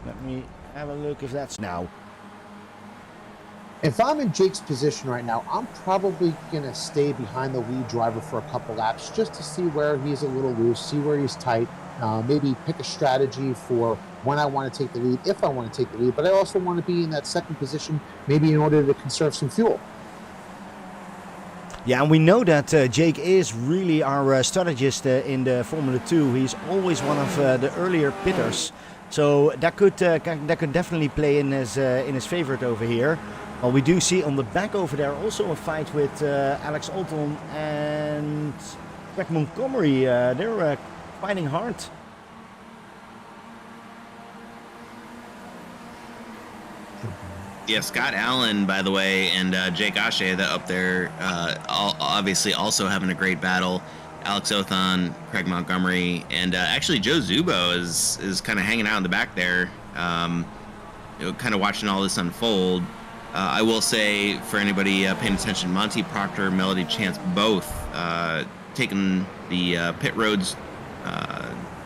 Let me have a look if that's now. If I'm in Jake's position right now, I'm probably going to stay behind the lead driver for a couple laps just to see where he's a little loose, see where he's tight, maybe pick a strategy for when I want to take the lead, if I want to take the lead. But I also want to be in that second position, maybe in order to conserve some fuel. Yeah, and we know that Jake is really our strategist in the Formula 2. He's always one of the earlier pitters. So that could definitely play in his favorite over here. Well, we do see on the back over there also a fight with Alex Alton and Greg Montgomery. They're fighting hard. Yeah, Scott Allen, by the way, and Jake Ashe that up there, obviously also having a great battle. Alex Othon, Craig Montgomery, and actually Joe Zubo is kind of hanging out in the back there, kind of watching all this unfold. I will say, for anybody paying attention, Monty Proctor, Melody Chance, both taking the pit roads,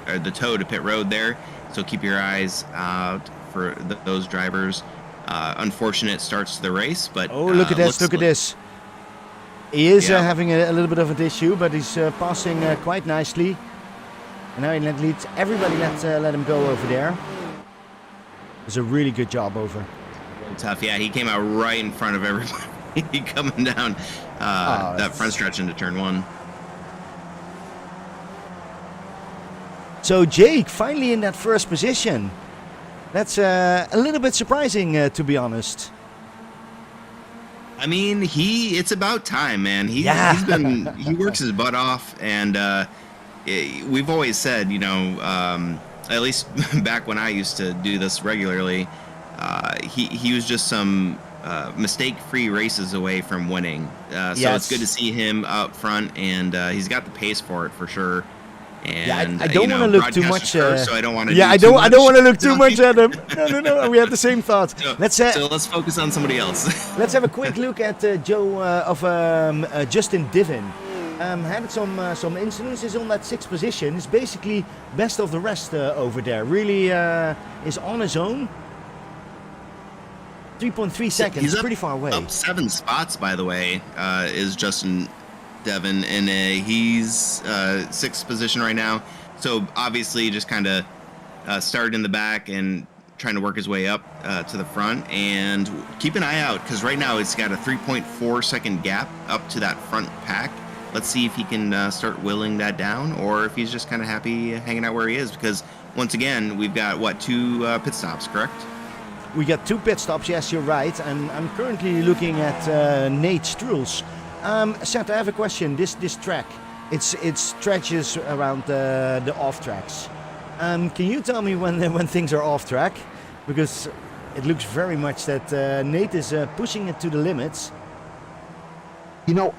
or the toe to pit road there. So keep your eyes out for those drivers. Unfortunate starts to the race, but oh, look at this! Look at this! He is having a little bit of an issue, but he's passing quite nicely. And now he leads everybody. Let him go over there. It's a really good job over. Tough, yeah. He came out right in front of everybody coming down that front stretch into turn one. So Jake finally in that first position. That's a little bit surprising, to be honest. I mean, it's about time, man. He works his butt off, and we've always said, at least back when I used to do this regularly, he was just some mistake-free races away from winning. So it's good to see him up front, and he's got the pace for it for sure. And I don't want to look too much. So I don't want to. Yeah, I don't want to look too much at him. No. We have the same thoughts. So let's focus on somebody else. Let's have a quick look at Justin Devin. Had some incidences on that sixth position. He's basically best of the rest over there. Really is on his own. 3.3 seconds. He's pretty far away. Up 7 spots, by the way, is Justin Devin, and he's 6th position right now. So obviously just kind of started in the back and trying to work his way up to the front. And keep an eye out, because right now it's got a 3.4 second gap up to that front pack. Let's see if he can start willing that down, or if he's just kind of happy hanging out where he is. Because once again, we've got 2 pit stops, correct? We got 2 pit stops. Yes, you're right. And I'm currently looking at Nate Struls. Seth, I have a question. This track, it stretches around the off tracks. Can you tell me when things are off track? Because it looks very much that Nate is pushing it to the limits.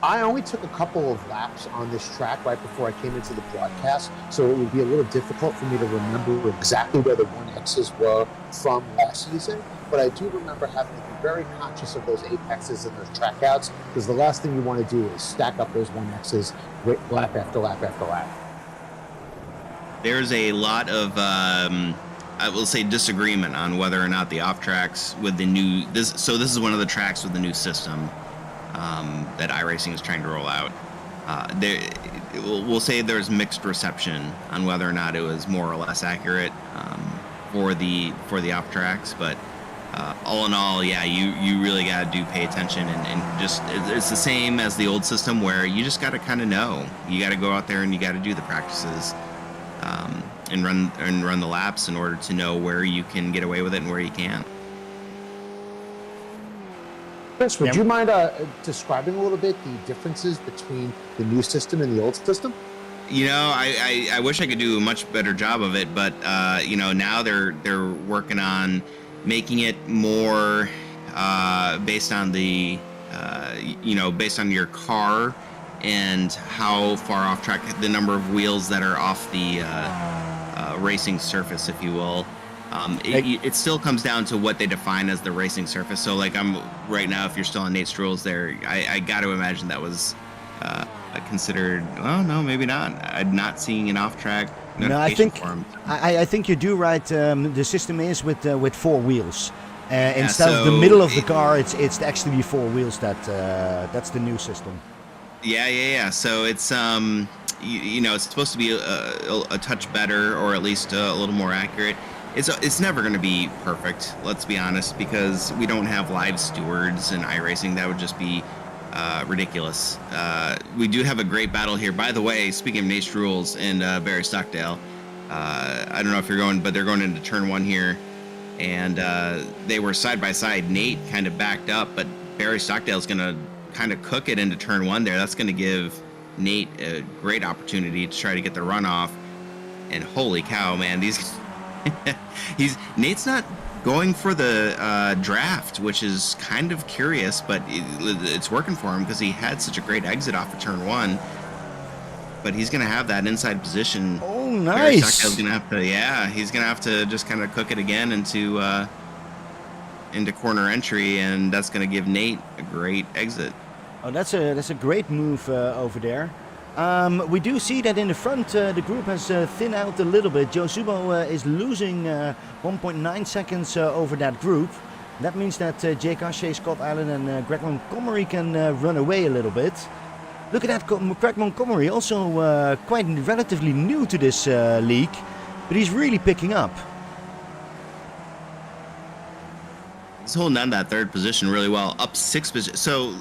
I only took a couple of laps on this track right before I came into the broadcast, so it would be a little difficult for me to remember exactly where the 1Xs were from last season, but I do remember having to be very conscious of those apexes and those track outs, because the last thing you want to do is stack up those 1Xs lap after lap after lap. There's a lot of, I will say, disagreement on whether or not the off tracks with the new, this is one of the tracks with the new system that Iracing is trying to roll out. We'll say there's mixed reception on whether or not it was more or less accurate for the off tracks, but all in all, yeah, you really got to pay attention, and just it's the same as the old system where you just got to kind of know. You got to go out there and you got to do the practices and run the laps in order to know where you can get away with it and where you can't. Chris, would you mind describing a little bit the differences between the new system and the old system? I wish I could do a much better job of it, but now they're working on making it more based on the based on your car and how far off track, the number of wheels that are off the racing surface, if you will. It still comes down to what they define as the racing surface. So like I'm right now, if you're still on Nate Struls there, I got to imagine that was considered, well, no, maybe not. I'm not seeing an off track. No, I notification think for him. I think you do right. The system is with 4 wheels. Instead of the so middle of the car, it's actually 4 wheels. That's the new system. Yeah. So it's it's supposed to be a touch better, or at least a little more accurate. It's never going to be perfect. Let's be honest, because we don't have live stewards in iRacing. That would just be ridiculous. We do have a great battle here. By the way, speaking of Nate's Rules and Barry Stockdale, I don't know if you're going, but they're going into turn 1 here, and they were side by side. Nate kind of backed up, but Barry Stockdale's going to kind of cook it into turn 1 there. That's going to give Nate a great opportunity to try to get the runoff. And holy cow, man, Nate's not going for the draft, which is kind of curious, but it's working for him because he had such a great exit off of turn 1. But he's going to have that inside position. Oh, nice. He's going to have to just kind of cook it again into corner entry, and that's going to give Nate a great exit. Oh, that's a great move over there. We do see that in the front, the group has thinned out a little bit. Joe Subo is losing 1.9 seconds over that group. That means that Jake Ashe, Scott Allen, and Greg Montgomery can run away a little bit. Look at that, Greg Montgomery, also quite relatively new to this league, but he's really picking up. He's holding on that third position really well, up 6 positions. So,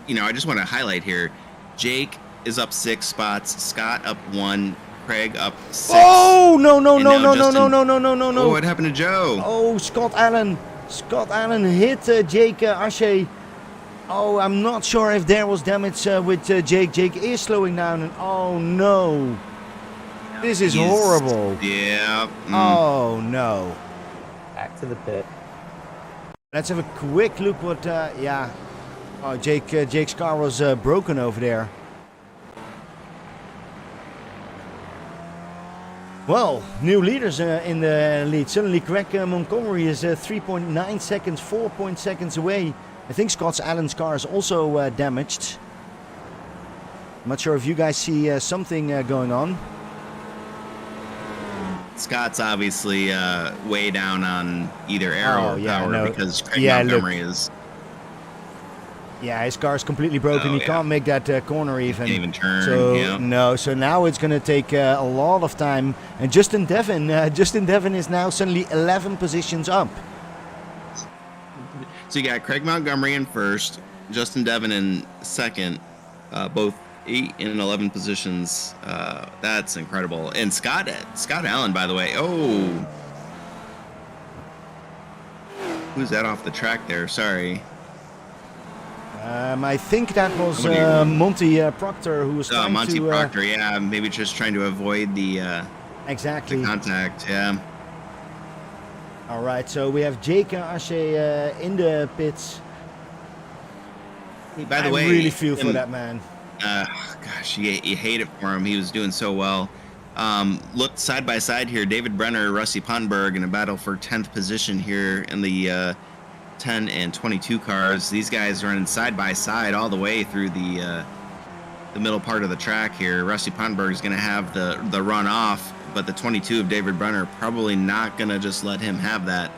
I just want to highlight here, Jake is up 6 spots, Scott up 1, Craig up 6. Oh, no. Oh, what happened to Joe? Oh, Scott Allen hit Jake Ashe. Oh, I'm not sure if there was damage with Jake. Jake is slowing down, and oh no. This is horrible. Yeah. Oh no. Back to the pit. Let's have a quick look what, yeah. Oh, Jake's car was broken over there. Well, new leaders in the lead. Suddenly Greg Montgomery is 3.9 seconds, 4 seconds away. I think Scott Allen's car is also damaged. I'm not sure if you guys see something going on. Scott's obviously way down on either air or power because Craig Montgomery is... Yeah, his car is completely broken. He can't make that corner even. Can't even turn. So now it's going to take a lot of time. And Justin Devin is now suddenly 11 positions up. So you got Craig Montgomery in first, Justin Devin in second, both 8 and 11 positions. That's incredible. And Scott Allen, by the way. Oh, who's that off the track there? Sorry. I think that was Monty Proctor, who was trying Monty to... Proctor, yeah, maybe just trying to avoid the exactly the contact, yeah. All right, so we have Jake Ashe in the pits. Hey, by the way, I really feel for that man. Gosh, you hate it for him. He was doing so well. Look side by side here, David Brenner, Rusty Pondberg in a battle for 10th position here in the 10 and 22 cars. These guys running side by side all the way through the middle part of the track here. Rusty Pondberg is going to have the run off, but the 22 of David Brenner probably not going to just let him have that.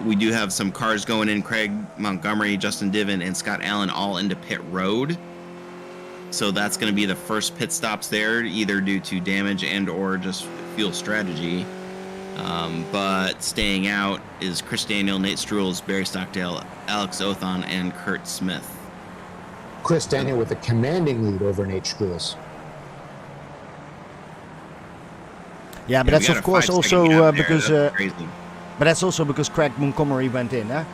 We do have some cars going in. Craig Montgomery, Justin Devin, and Scott Allen all into pit road. So that's going to be the first pit stops there, either due to damage and or just fuel strategy. But staying out is Chris Daniel, Nate Strules, Barry Stockdale, Alex Othon, and Kurt Smith. Chris Daniel with a commanding lead over Nate Strules. Yeah, but that's of course also because... but that's also because Craig Montgomery went in.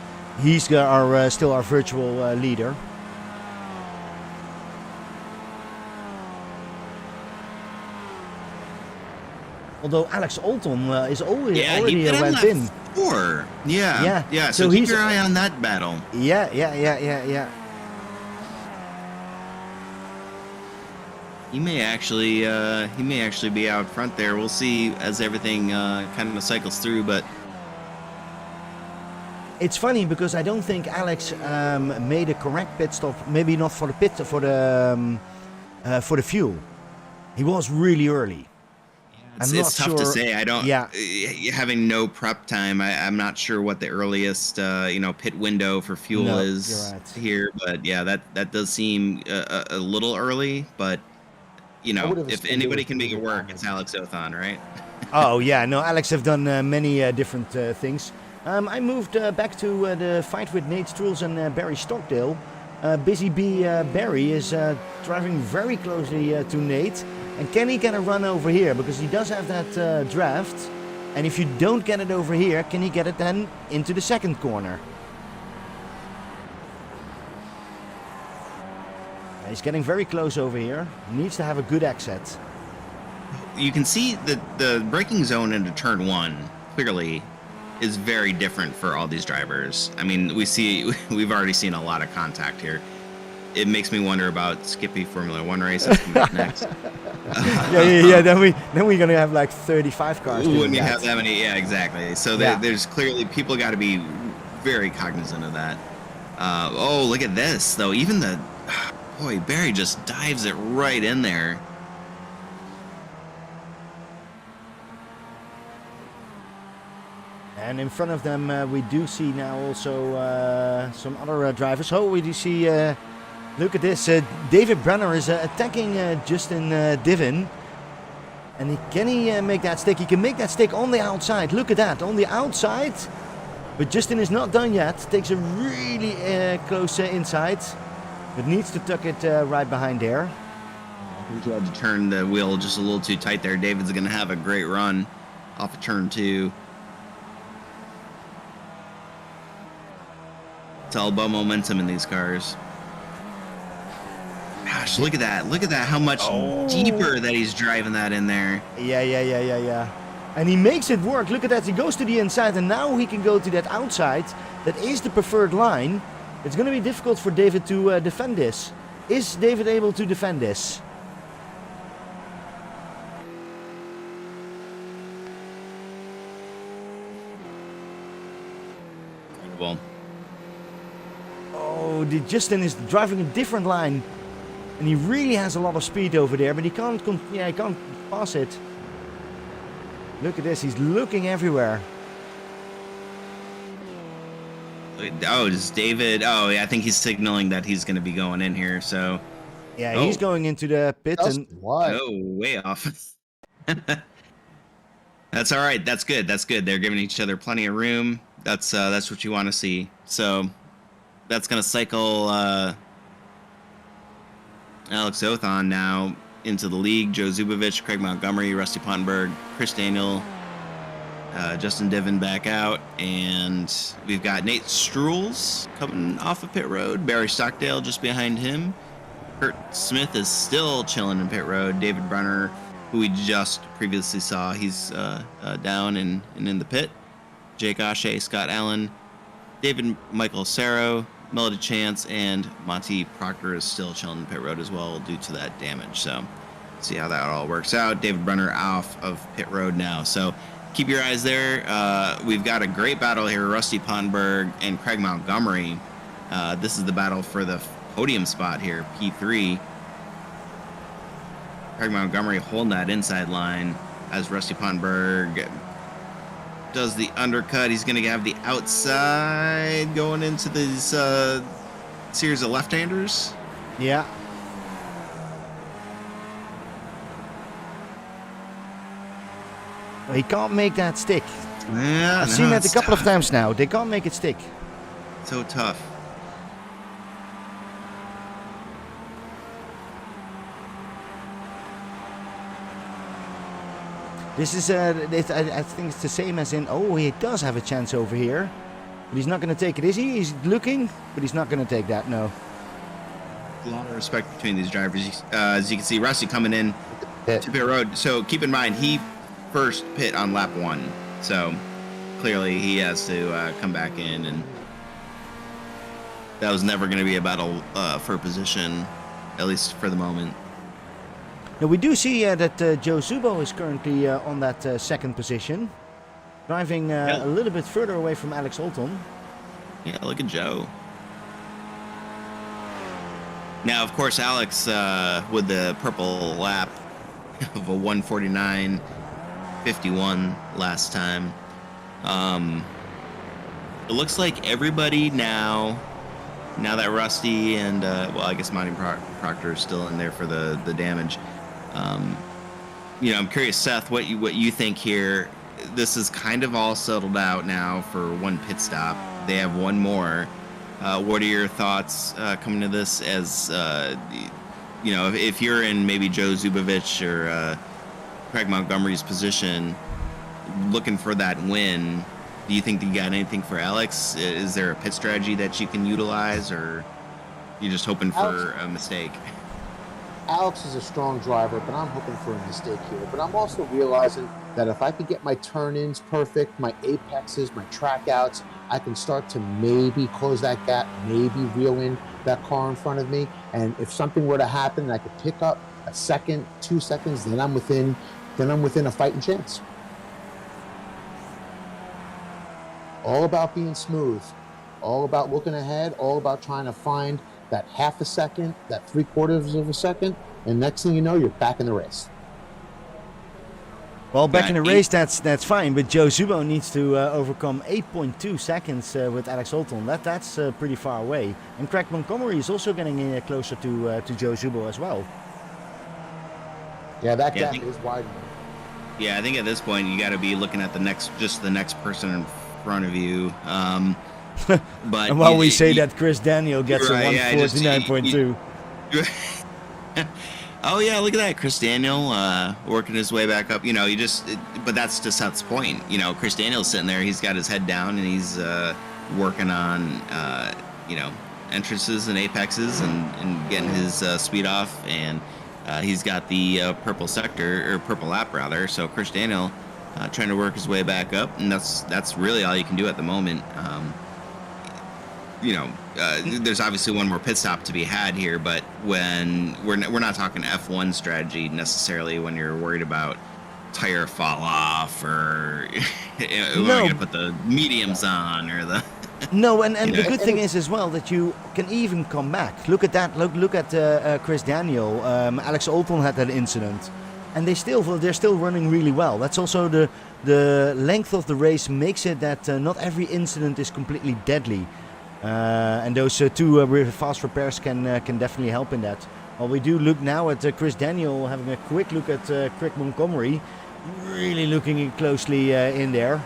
He's still our virtual leader. Although Alex Othon is already went in. 4. Yeah. So keep your eye on that battle. Yeah. He may actually be out front there. We'll see as everything kind of cycles through. But it's funny because I don't think Alex made a correct pit stop. Maybe not for the pit, for the fuel. He was really early. It's tough to say. I don't. Yeah. Having no prep time, I'm not sure what the earliest pit window for fuel is here. But yeah, that does seem a little early. But if anybody can make it work, it's Alex Othon, right? Oh yeah, no, Alex have done many different things. I moved back to the fight with Nate Strules and Barry Stockdale. Busy Bee Barry is driving very closely to Nate. And can he get a run over here? Because he does have that draft. And if you don't get it over here, can he get it then into the second corner? He's getting very close over here. Needs to have a good exit. You can see that the braking zone into turn 1 clearly is very different for all these drivers. I mean, we've already seen a lot of contact here. It makes me wonder about Skippy Formula 1 race that's coming up next. yeah. Then we're gonna have like 35 cars. When you have that many, yeah, exactly. So there's clearly people got to be very cognizant of that. Oh, look at this though. Even Barry just dives it right in there. And in front of them, we do see now also some other drivers. Oh, we do see. Look at this. David Brenner is attacking Justin Devin. And can he make that stick? He can make that stick on the outside. Look at that. On the outside. But Justin is not done yet. Takes a really close inside. But needs to tuck it right behind there. He tried to turn the wheel just a little too tight there. David's going to have a great run off of turn 2. It's all about momentum in these cars. Gosh, look at that. Look at that. How much deeper that he's driving that in there. Yeah. And he makes it work. Look at that. He goes to the inside and now he can go to that outside. That is the preferred line. It's going to be difficult for David to defend this. Is David able to defend this? Well. Oh, Justin is driving a different line. And he really has a lot of speed over there, but he can't pass it. Look at this, he's looking everywhere. Oh, is David? Oh, yeah, I think he's signaling that he's going to be going in here. So, yeah, he's going into the pit. Way off. That's all right. That's good. They're giving each other plenty of room. That's what you want to see. So, that's going to cycle Alex Othon now into the league. Joe Zubovich, Craig Montgomery, Rusty Pondberg, Chris Daniel, Justin Devin back out, and we've got Nate Strules coming off of pit road. Barry Stockdale just behind him. Kurt Smith is still chilling in pit road. David Brenner, who we just previously saw, he's down and in the pit. Jake Ashe, Scott Allen, David Michael Serro, Melody Chance, and Monty Proctor is still chilling in pit road as well due to that damage. So see how that all works out. David Brenner off of pit road now. So keep your eyes there. We've got a great battle here. Rusty Pondberg and Craig Montgomery. This is the battle for the podium spot here, P3. Craig Montgomery holding that inside line as Rusty Pondberg does the undercut. He's going to have the outside going into this series of left-handers. Yeah. He can't make that stick. Yeah, I've seen that a couple of times now. They can't make it stick. So tough. This is, I think it's the same as in, he does have a chance over here. But he's not going to take it, is he? He's looking, but he's not going to take that, no. A lot of respect between these drivers. As you can see, Rusty coming in to pit road. So keep in mind, he first pit on lap 1. So clearly he has to come back in. And that was never going to be a battle for position, at least for the moment. Now we do see that Joe Zubo is currently on that second position, driving a little bit further away from Alex Olton. Yeah, look at Joe. Now, of course, Alex with the purple lap of a 1:49 51 last time. It looks like everybody now that Rusty and I guess Monty Proctor is still in there for the damage. I'm curious, Seth, what you think here. This is kind of all settled out now for one pit stop. They have one more. What are your thoughts coming to this? As if you're in maybe Joe Zubovich or Craig Montgomery's position, looking for that win, do you think you got anything for Alex? Is there a pit strategy that you can utilize, or you just hoping for a mistake? Alex is a strong driver, but I'm hoping for a mistake here. But I'm also realizing that if I could get my turn-ins perfect, my apexes, my track outs, I can start to maybe close that gap, maybe reel in that car in front of me. And if something were to happen and I could pick up a second, 2 seconds, then I'm within a fighting chance. All about being smooth, all about looking ahead, all about trying to find that half a second, that 3/4 of a second, and next thing you know, you're back in the race. Well, back in the race, that's fine, but Joe Zubo needs to overcome 8.2 seconds with Alex Olton. That's pretty far away. And Craig Montgomery is also getting closer to Joe Zubo as well. Yeah, that gap is widening. Yeah, I think at this point you got to be looking at the next person in front of you. But and while we say that Chris Daniel gets a 149.2. Oh yeah, look at that, Chris Daniel working his way back up. But that's to Seth's point. Chris Daniel's sitting there, he's got his head down, and he's working on entrances and apexes and getting his speed off, and he's got the purple lap rather. So Chris Daniel trying to work his way back up, and that's really all you can do at the moment. There's obviously one more pit stop to be had here, but when we're not talking F1 strategy necessarily when you're worried about tire fall off or we're going to put the mediums on or the no, and the good thing is as well that you can even come back. Look at that. Look at Chris Daniel. Alex Olton had that incident, and they're still running really well. That's also the length of the race makes it that not every incident is completely deadly. And those two fast repairs can definitely help in that. Well, we do look now at Chris Daniel, having a quick look at Craig Montgomery, really looking closely in there.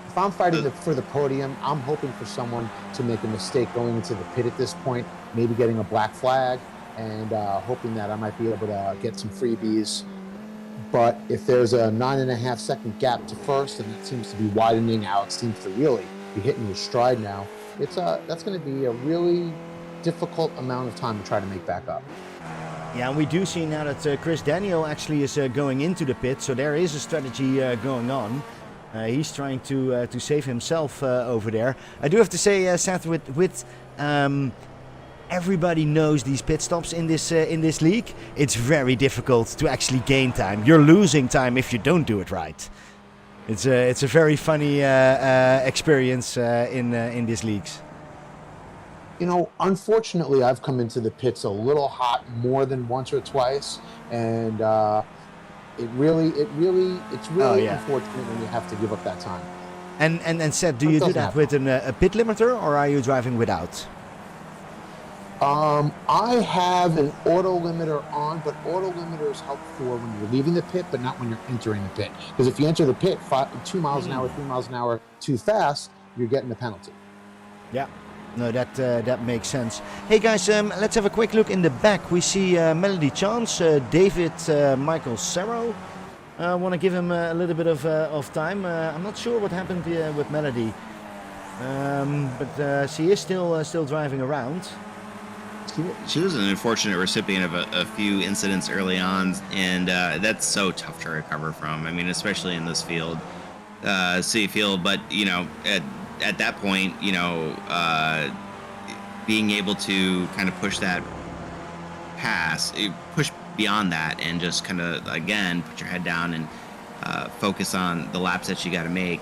If I'm fighting for the podium, I'm hoping for someone to make a mistake going into the pit at this point, maybe getting a black flag, and hoping that I might be able to get some freebies. But if there's a 9.5 second gap to first, and it seems to be widening out, it seems to really be hitting his stride now, that's going to be a really difficult amount of time to try to make back up. Yeah, and we do see now that Chris Daniel actually is going into the pit, so there is a strategy going on. He's trying to save himself over there. I do have to say, Seth, with everybody knows these pit stops in this league. It's very difficult to actually gain time. You're losing time if you don't do it right. It's a very funny experience in these leagues. Unfortunately, I've come into the pits a little hot more than once or twice, and it's really unfortunate when you have to give up that time. And Seth, do you do that with a pit limiter, or are you driving without? I have an auto limiter on, but auto limiters help for when you're leaving the pit, but not when you're entering the pit. Because if you enter the pit 2 miles an hour, 3 miles an hour too fast, you're getting a penalty. Yeah, no, that makes sense. Hey guys, let's have a quick look in the back. We see Melody Chance, David, Michael Serro. I want to give him a little bit of time. I'm not sure what happened with Melody, but she is still driving around. She was an unfortunate recipient of a few incidents early on, and that's so tough to recover from. I mean, especially in this field, city field. But at that point, being able to kind of push that push beyond that, and just kind of again put your head down and focus on the laps that you got to make.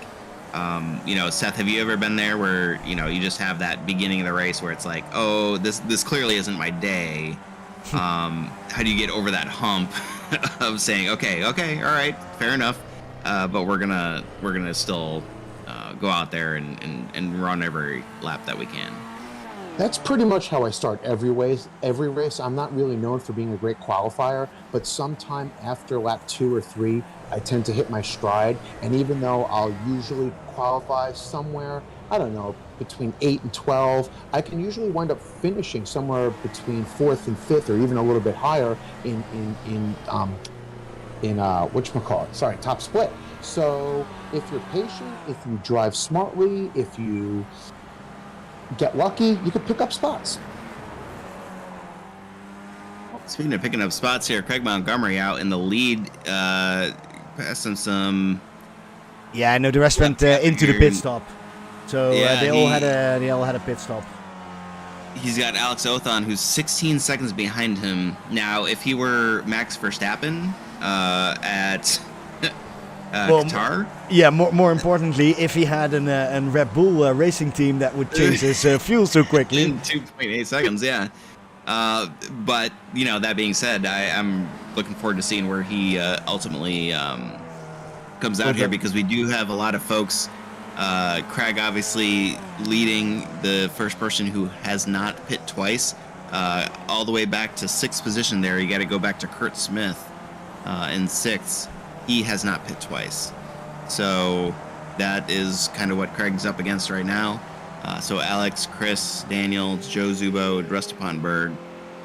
Seth, have you ever been there where, you just have that beginning of the race where it's like, oh, this clearly isn't my day, How do you get over that hump of saying, okay, all right, fair enough, but we're gonna still go out there and run every lap that we can. That's pretty much how I start every race. I'm not really known for being a great qualifier, but sometime after lap 2 or 3, I tend to hit my stride. And even though I'll usually qualify somewhere, I don't know, between 8 and 12, I can usually wind up finishing somewhere between 4th and 5th, or even a little bit higher in whatchamacallit? Sorry, top split. So if you're patient, if you drive smartly, if you get lucky, you could pick up spots. Speaking of picking up spots here, Craig Montgomery out in the lead, passing some. Yeah, I know the rest went into the pit stop, so Yeah, they all had a pit stop. He's got Alex Othon, who's 16 seconds behind him. Now, if he were Max Verstappen at Qatar. Yeah, more importantly, if he had a Red Bull racing team that would change his fuel so quickly. In 2.8 seconds, yeah. But, that being said, I'm looking forward to seeing where he ultimately comes out here, because we do have a lot of folks. Craig obviously leading, the first person who has not pit twice, all the way back to 6th position there. You got to go back to Kurt Smith in 6th. He has not pit twice. So that is kind of what Craig's up against right now. So Alex, Chris, Daniel, Joe Zubo, the rest of Pondberg,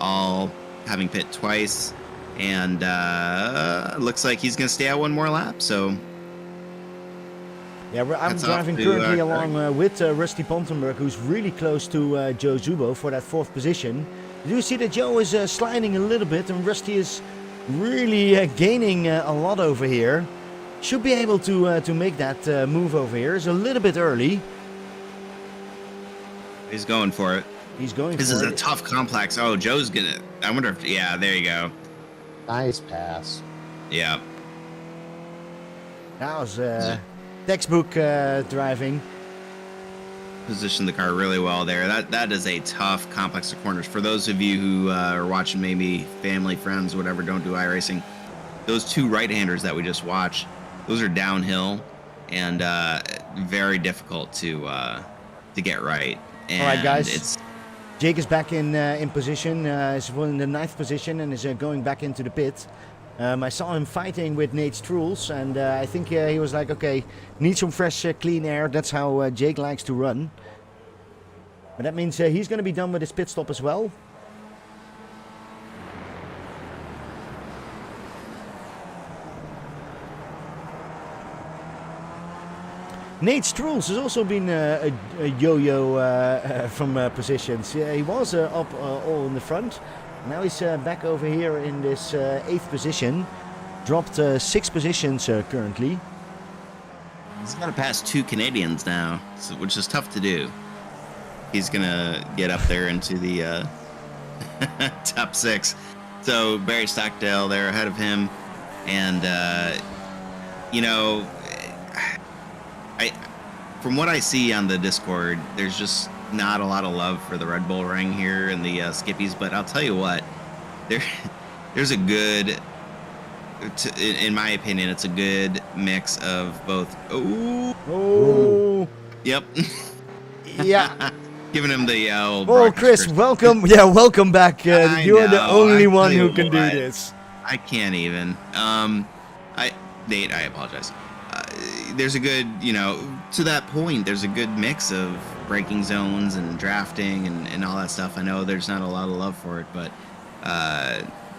all having pit twice. And looks like he's going to stay out one more lap. So yeah, I'm driving currently along with Rusty Pondberg, who's really close to Joe Zubo for that 4th position. You do see that Joe is sliding a little bit, and Rusty is really gaining a lot over here. Should be able to make that move over here. It's a little bit early. He's going for it. This is a tough complex. Oh, Joe's gonna. I wonder if. Yeah, there you go. Nice pass. Yeah. That was textbook driving. Positioned the car really well there. That is a tough complex of corners. For those of you who are watching, maybe family, friends, whatever, don't do iRacing, those 2 right-handers that we just watched, those are downhill and very difficult to get right. And all right, guys. Jake is back in position. He's in the 9th position and is going back into the pit. I saw him fighting with Nate Strules, and I think he was like, okay, need some fresh, clean air. That's how Jake likes to run. But that means he's going to be done with his pit stop as well. Nate Strules has also been a yo-yo from positions. He was up all in the front. Now he's back over here in this 8th position. Dropped 6 positions currently. He's got to pass 2 Canadians now, which is tough to do. He's going to get up there into the top 6. So Barry Stockdale there ahead of him. And, from what I see on the Discord, there's just not a lot of love for the Red Bull ring here and the Skippies, but I'll tell you what, there's a good, in my opinion, it's a good mix of both. Oh, yep. Yeah. Giving him the old. Oh, Chris, welcome. Yeah, welcome back. You're the only one who can do this. I can't even. Nate, I apologize. There's a good, to that point, there's a good mix of braking zones and drafting and all that stuff. I know there's not a lot of love for it, but,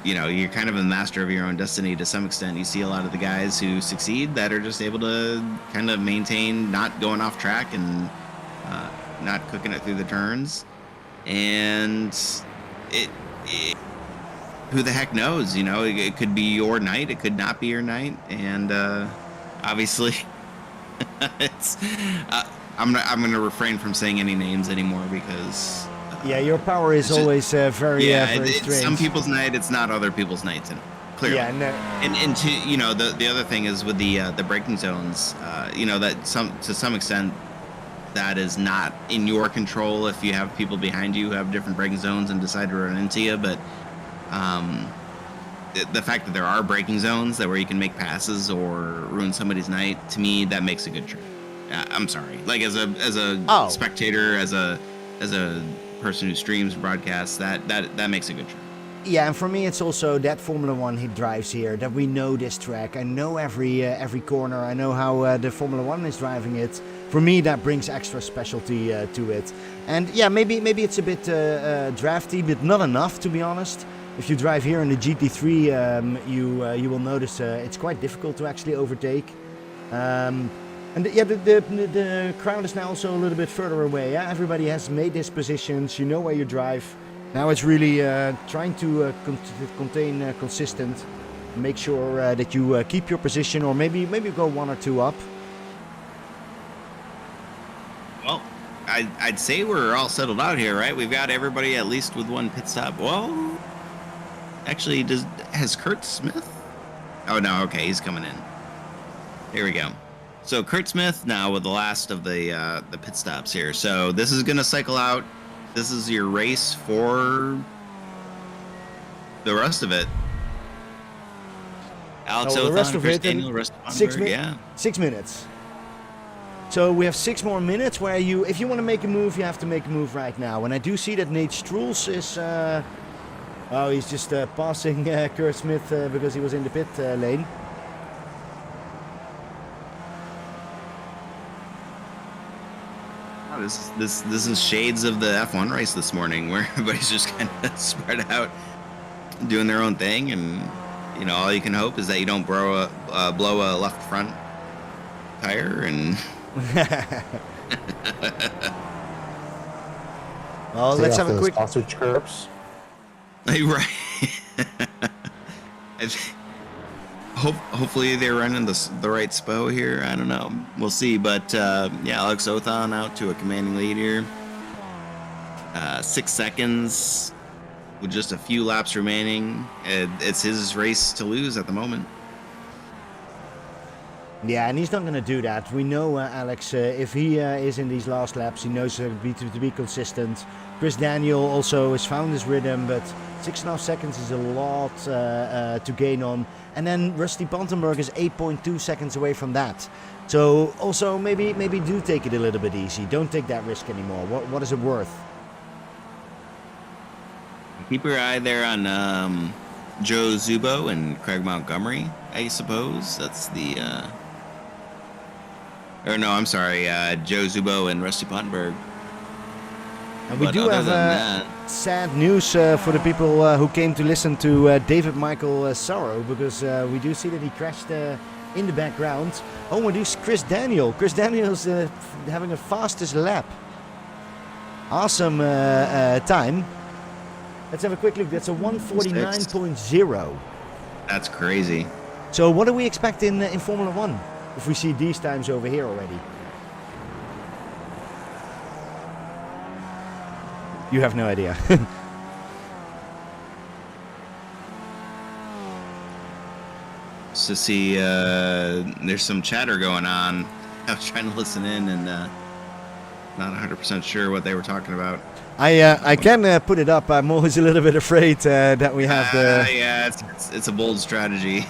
you're kind of a master of your own destiny to some extent. You see a lot of the guys who succeed that are just able to kind of maintain not going off track and not cooking it through the turns. And who the heck knows, it could be your night. It could not be your night. And, obviously, I'm gonna refrain from saying any names anymore because your power is always very very strange. Some people's night, it's not other people's nights, and clearly. Yeah, no. And to the other thing is with the braking zones, that to some extent that is not in your control if you have people behind you who have different braking zones and decide to run into you, but The fact that there are braking zones that where you can make passes or ruin somebody's night, to me, that makes a good track. I'm sorry, like as a spectator, as a person who streams broadcasts, that makes a good track. Yeah, and for me, it's also that Formula One he drives here, that we know this track. I know every corner. I know how the Formula One is driving it. For me, that brings extra specialty to it. And yeah, maybe it's a bit drafty, but not enough, to be honest. If you drive here in the GT3, you will notice it's quite difficult to actually overtake. And the crowd is now also a little bit further away. Yeah? Everybody has made his positions. You know where you drive. Now it's really trying to contain consistent, make sure that you keep your position, or maybe go 1 or 2 up. Well, I'd say we're all settled out here, right? We've got everybody at least with 1 pit stop. Well, actually, has Kurt Smith? Oh no, okay, he's coming in. Here we go. So Kurt Smith now with the last of the pit stops here. So this is gonna cycle out. This is your race for the rest of it. Alex the rest Othon, of Chris it Daniel, in rest of 6 Pondberg, minutes. yeah. 6 minutes. So we have 6 more minutes where if you want to make a move, you have to make a move right now. And I do see that Nate Struls is, he's just passing Kurt Smith because he was in the pit lane. Oh, this is shades of the F1 race this morning, where everybody's just kind of spread out, doing their own thing, and all you can hope is that you don't blow a left front tire and. Well, let's have a quick sausage curves. Right. Hopefully they're running the right SPO here. I don't know. We'll see. But Alex Othon out to a commanding lead here. 6 seconds with just a few laps remaining. It's his race to lose at the moment. Yeah, and he's not going to do that. We know Alex, if he is in these last laps, he knows to be consistent. Chris Daniel also has found his rhythm, but 6.5 seconds is a lot to gain on. And then Rusty Pondberg is 8.2 seconds away from that. So also maybe do take it a little bit easy. Don't take that risk anymore. What is it worth? Keep your eye there on Joe Zubo and Craig Montgomery, I suppose. That's the... Or no, I'm sorry, Joe Zubo and Rusty Pondberg. And we do have sad news for the people who came to listen to David Michael Sorrow, because we do see that he crashed in the background. Oh, we do Chris Daniel. Chris Daniel's having a fastest lap. Awesome time. Let's have a quick look. That's a 149.0. That's crazy. So what do we expect in Formula One if we see these times over here already? You have no idea. To see, there's some chatter going on. I was trying to listen in and not 100% sure what they were talking about. I can put it up. I'm always a little bit afraid that we have the... Yeah, it's a bold strategy.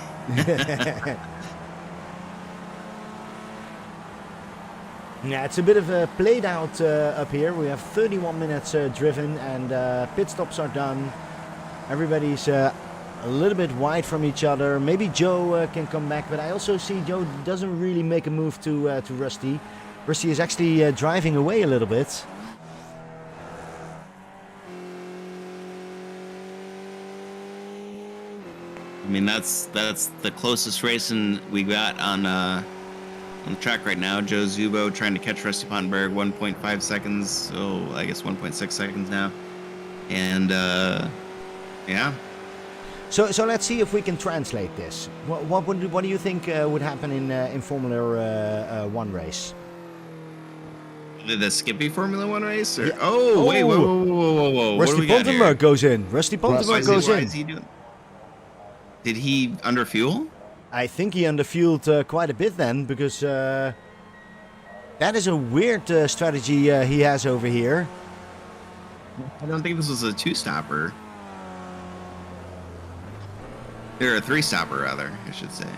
Yeah, it's a bit of a played out up here. We have 31 minutes driven, and pit stops are done. Everybody's a little bit wide from each other. Maybe Joe can come back, but I also see Joe doesn't really make a move to Rusty. Rusty is actually driving away a little bit. I mean, that's the closest racing we got on the track right now. Joe Zubo trying to catch Rusty Pondberg, 1.5 seconds. So I guess 1.6 seconds now. And yeah. So let's see if we can translate this. What do you think would happen in Formula One race? The Skippy Formula One race? Or, yeah. Wait, whoa. Rusty Pondberg goes in. Rusty Pondberg goes in. Why is he doing? Did he underfuel? I think he underfueled quite a bit then, because that is a weird strategy he has over here. I don't think this was a two-stopper. Or a 3-stopper, rather, I should say.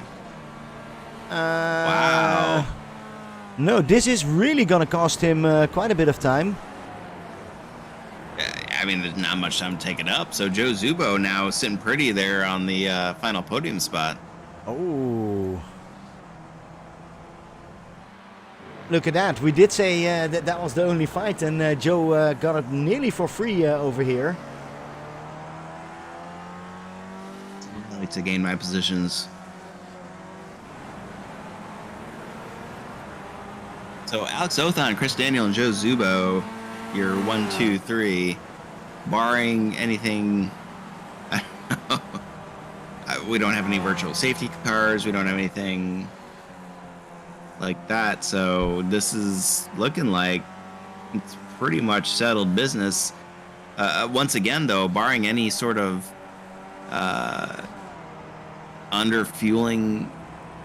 Wow. No, this is really going to cost him quite a bit of time. I mean, there's not much time to take it up. So Joe Zubo now sitting pretty there on the final podium spot. Oh. Look at that. We did say that was the only fight, and Joe got it nearly for free over here. I like to gain my positions. So Alex Othon, Chris Daniel, and Joe Zubo, your 1, 2, 3, barring anything. We don't have any virtual safety cars. We don't have anything like that. So this is looking like it's pretty much settled business. Once again, though, barring any sort of under fueling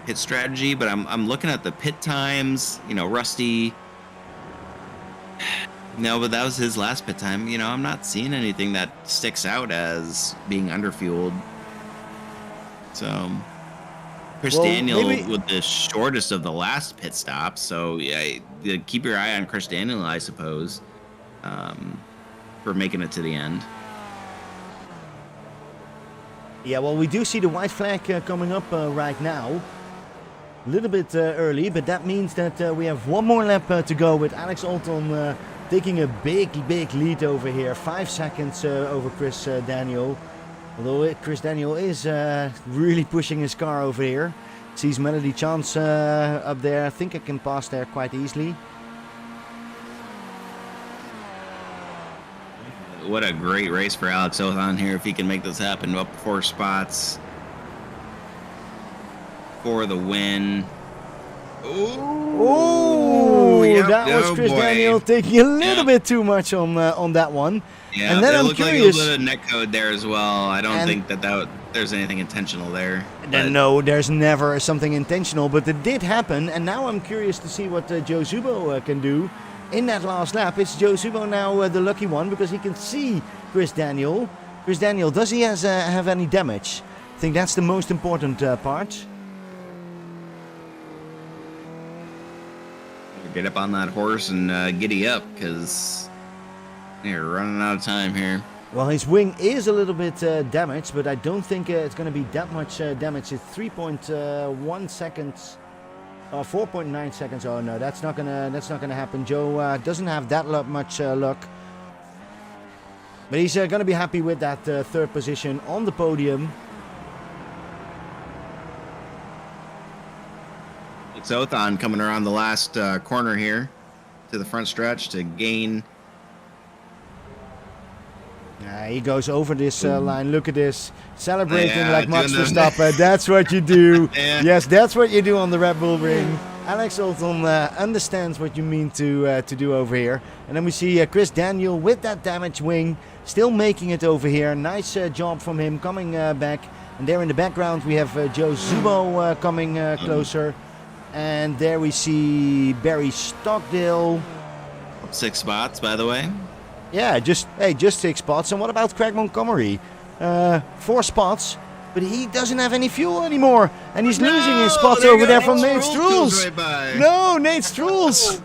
pit strategy, but I'm looking at the pit times. You know, Rusty. No, but that was his last pit time. You know, I'm not seeing anything that sticks out as being underfueled. So, Chris Daniel with the shortest of the last pit stops. So, yeah, keep your eye on Chris Daniel, I suppose, for making it to the end. Yeah, well, we do see the white flag coming up right now. A little bit early, but that means that we have one more lap to go with Alex Alton taking a big lead over here. 5 seconds over Chris Daniel. Although Chris Daniel is really pushing his car over here. Sees Melody Chance up there. I think I can pass there quite easily. What a great race for Alex Othon here if he can make this happen. Up 4 spots for the win. Oh, yep, that was Chris Daniel taking a little bit too much on that one. Yeah, and then it I'm looked curious. like a little bit of netcode there as well. I don't think that there's anything intentional there. No, there's never something intentional, but it did happen. And now I'm curious to see what Joe Zubo can do in that last lap. It's Joe Zubo now the lucky one because he can see Chris Daniel. Chris Daniel, does he have any damage? I think that's the most important part. Get up on that horse and giddy up because you're running out of time here. Well, his wing is a little bit damaged, but I don't think it's going to be that much damage. It's 3.1 seconds, 4.9 seconds. Oh no, that's not gonna happen. Joe doesn't have that much luck, but he's going to be happy with that third position on the podium. It's Othon coming around the last corner here to the front stretch to gain. He goes over this line. Look at this. Celebrating like Max Verstappen. That's what you do. Yeah. Yes, that's what you do on the Red Bull ring. Alex Alton understands what you mean to do over here. And then we see Chris Daniel with that damaged wing still making it over here. Nice job from him coming back. And there in the background we have Joe Zubo coming closer. And there we see Barry Stockdale. 6 spots, by the way. Yeah, just 6 spots. And what about Craig Montgomery? 4 spots, but he doesn't have any fuel anymore, and he's losing his spots over there from Nate Strules. Right no, Nate Strules.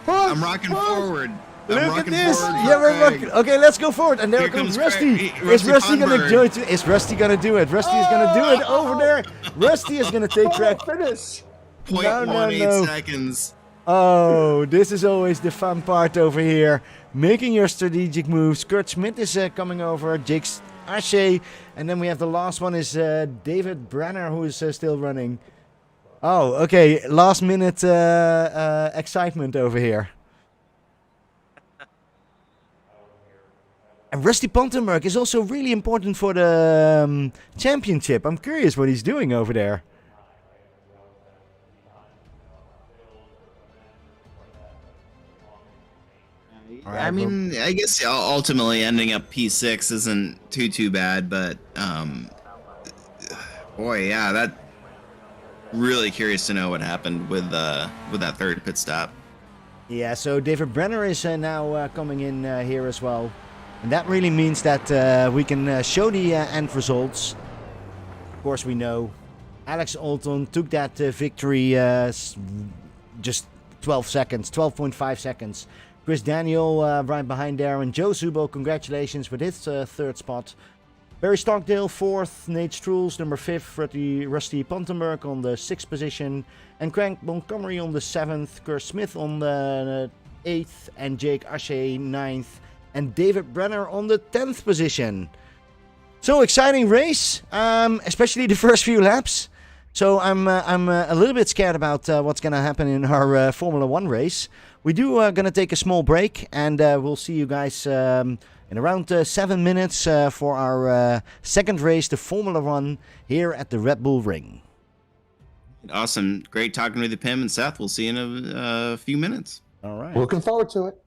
I'm rocking forward. Look at this. Yeah, we're rocking. Okay, let's go forward. And there comes Rusty. Is Rusty gonna join? Is Rusty gonna do it? Rusty is gonna do it over there. Rusty is gonna take Craig. Finish. 0.18 seconds. Oh, this is always the fun part over here. Making your strategic moves. Kurt Schmidt is coming over. Jake Ashe. And then we have the last one is David Brenner, who is still running. Oh, okay. Last minute excitement over here. And Rusty Pondberg is also really important for the championship. I'm curious what he's doing over there. I mean, I guess ultimately ending up P6 isn't too bad, but boy, yeah, that really curious to know what happened with that third pit stop. Yeah, so David Brenner is now coming in here as well, and that really means that we can show the end results. course, we know Alex Alton took that victory just 12.5 seconds. Chris Daniel right behind there, and Joe Zubo, congratulations with his third spot. Barry Stockdale 4th, Nate Strules number 5th, Rusty Pondberg on the 6th position, and Craig Montgomery on the 7th, Kurt Smith on the 8th, and Jake Ashe 9th, and David Brenner on the 10th position. So exciting race, especially the first few laps. So I'm a little bit scared about what's going to happen in our Formula 1 race. We do going to take a small break, and we'll see you guys in around 7 minutes for our second race, the Formula 1, here at the Red Bull Ring. Awesome. Great talking with you, Pim and Seth. We'll see you in a few minutes. All right. Looking forward to it.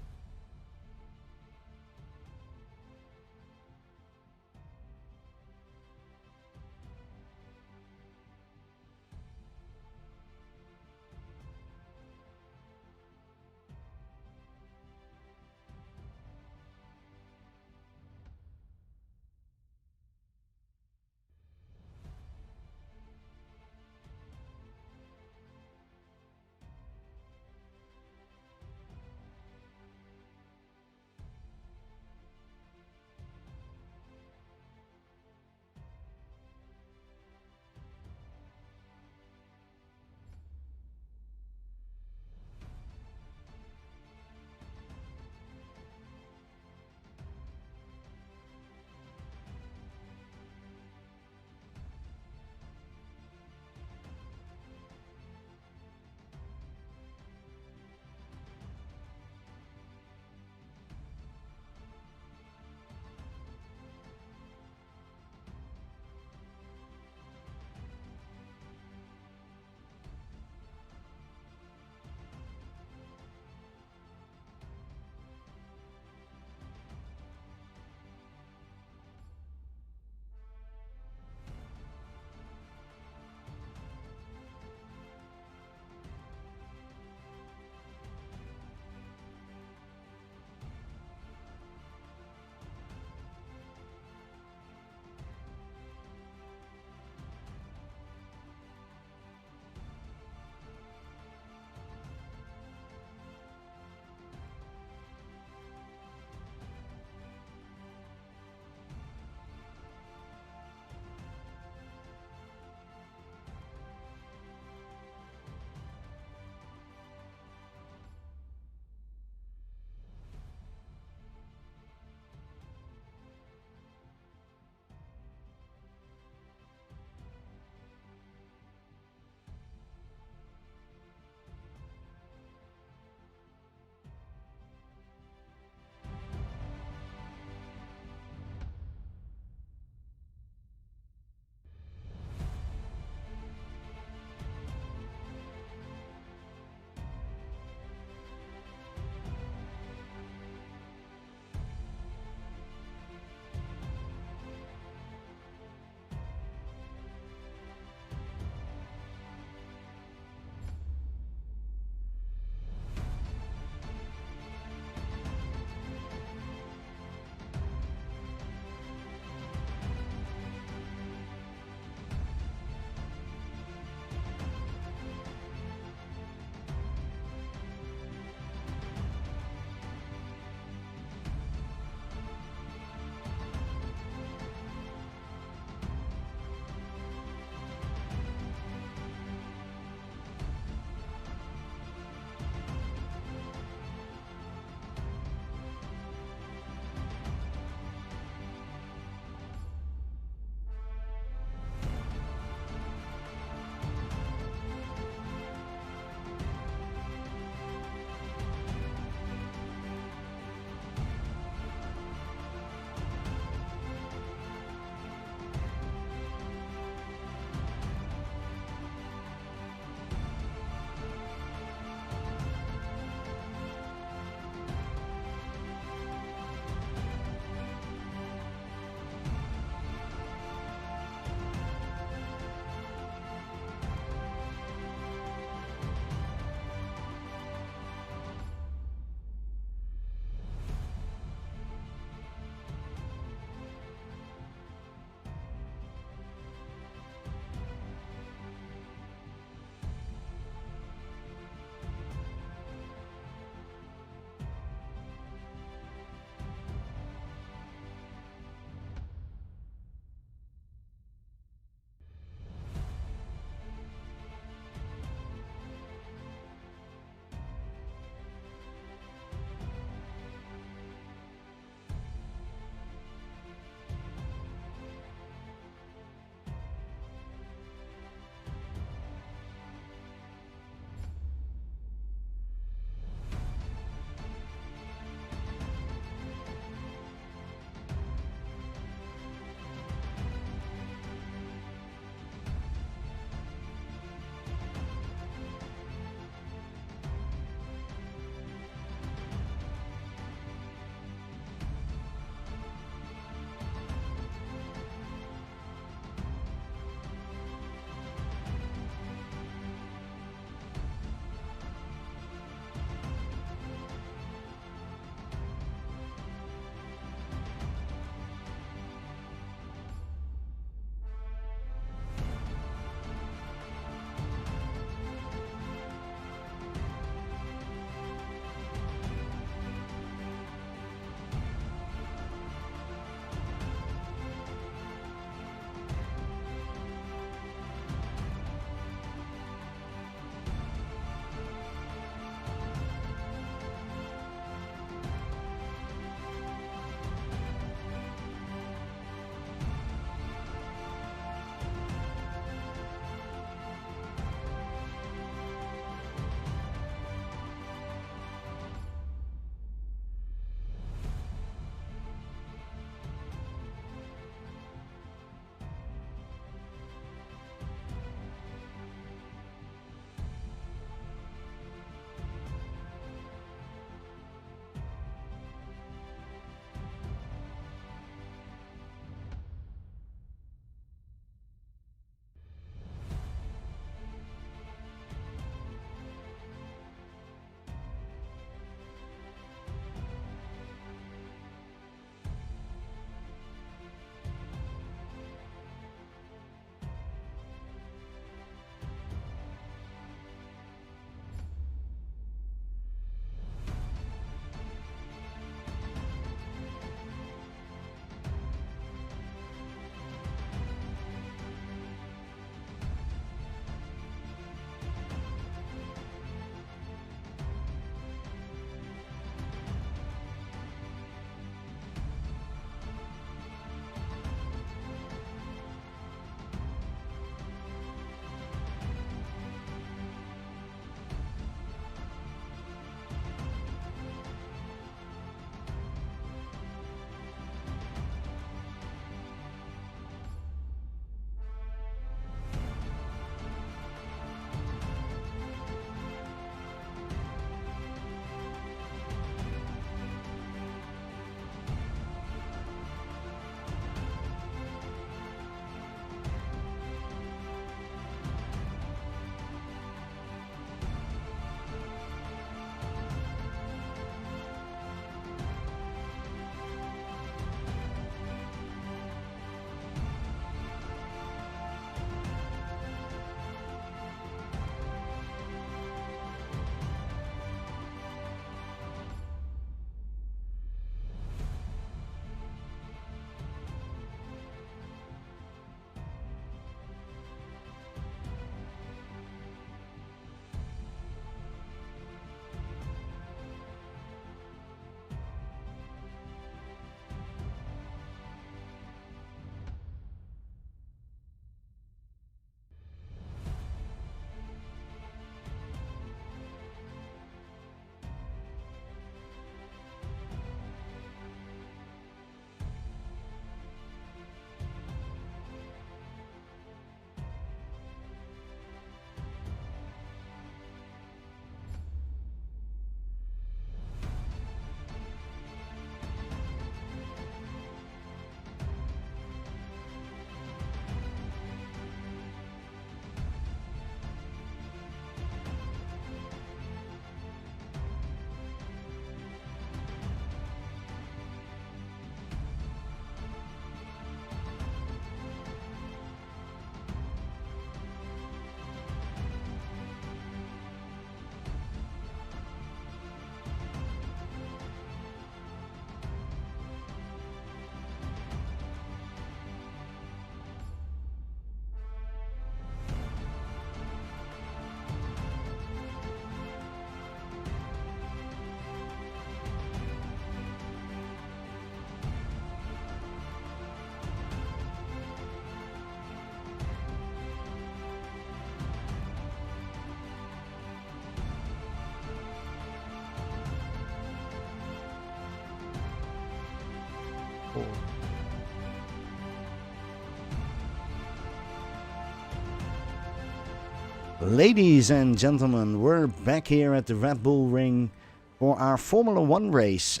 Ladies and gentlemen, we're back here at the Red Bull Ring for our Formula 1 race.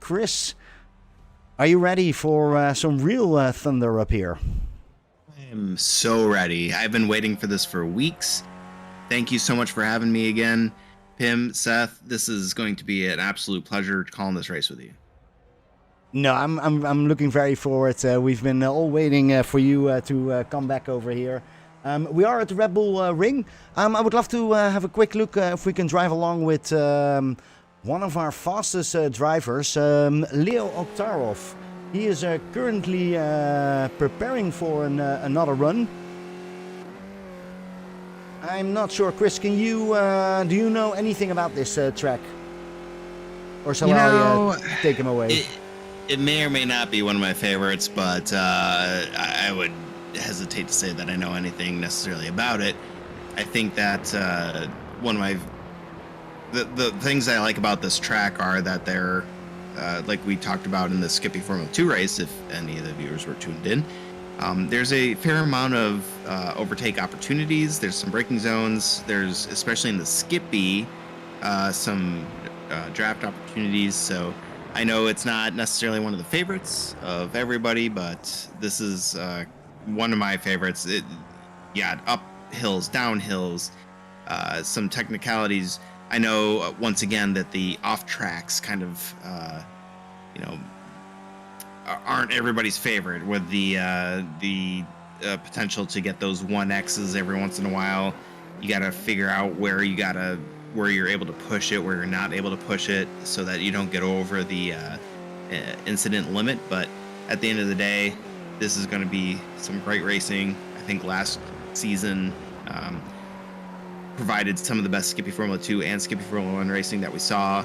Chris, are you ready for some real thunder up here? I am so ready. I've been waiting for this for weeks. Thank you so much for having me again. Pim, Seth, this is going to be an absolute pleasure calling this race with you. No, I'm looking very forward. We've been all waiting for you to come back over here. We are at the Red Bull Ring. I would love to have a quick look if we can drive along with one of our fastest drivers, Leo Oktarov. He is currently preparing for another run. I'm not sure, Chris. Can you do you know anything about this track, or shall I take him away? It may or may not be one of my favorites, but I would hesitate to say that I know anything necessarily about it. I think that one of my the things I like about this track are that they're like we talked about in the Skippy Formula 2 race, if any of the viewers were tuned in. There's a fair amount of overtake opportunities. There's some braking zones. There's, especially in the Skippy, some draft opportunities. So I know it's not necessarily one of the favorites of everybody, but this is one of my favorites. Up hills, down hills, some technicalities. I know once again that the off tracks kind of, aren't everybody's favorite, with the potential to get those 1Xs every once in a while. You got to figure out where you're able to push it, where you're not able to push it, so that you don't get over the incident limit. But at the end of the day, this is going to be some great racing. I think last season provided some of the best Skippy Formula 2 and Skippy Formula 1 racing that we saw.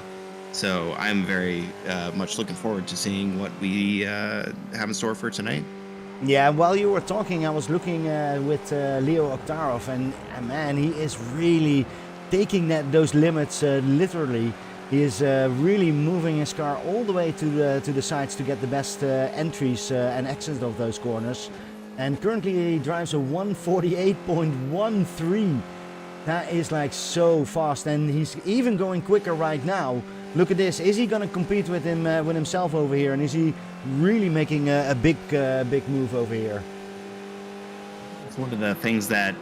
So I'm very much looking forward to seeing what we have in store for tonight. Yeah, while you were talking, I was looking with Leo Oktarov, and man, he is really taking those limits literally. He is really moving his car all the way to the sides to get the best entries and exits of those corners. And currently he drives a 148.13. That is like so fast, and he's even going quicker right now. Look at this. Is he going to compete with himself over here? And is he really making a big move over here? It's one of the things that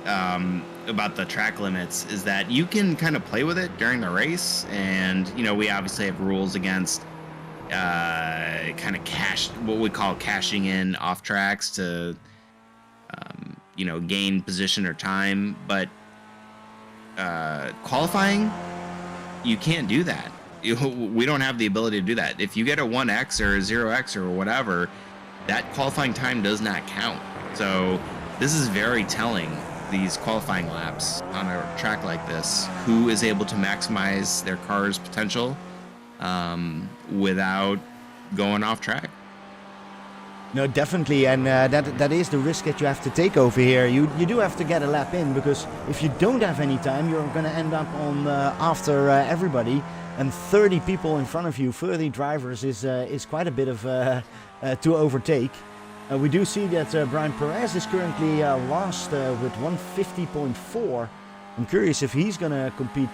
about the track limits is that you can kind of play with it during the race, and we obviously have rules against kind of what we call cashing in off tracks to gain position or time, but qualifying, you can't do that. We don't have the ability to do that. If you get a 1X or a 0X or whatever, that qualifying time does not count. So this is very telling, these qualifying laps on a track like this, who is able to maximize their car's potential without going off track. No, definitely, and that is the risk that you have to take over here. You do have to get a lap in, because if you don't have any time, you're going to end up on after everybody, and 30 people in front of you, 30 drivers is quite a bit of to overtake. We do see that Brian Perez is currently last with 150.4. I'm curious if he's going to compete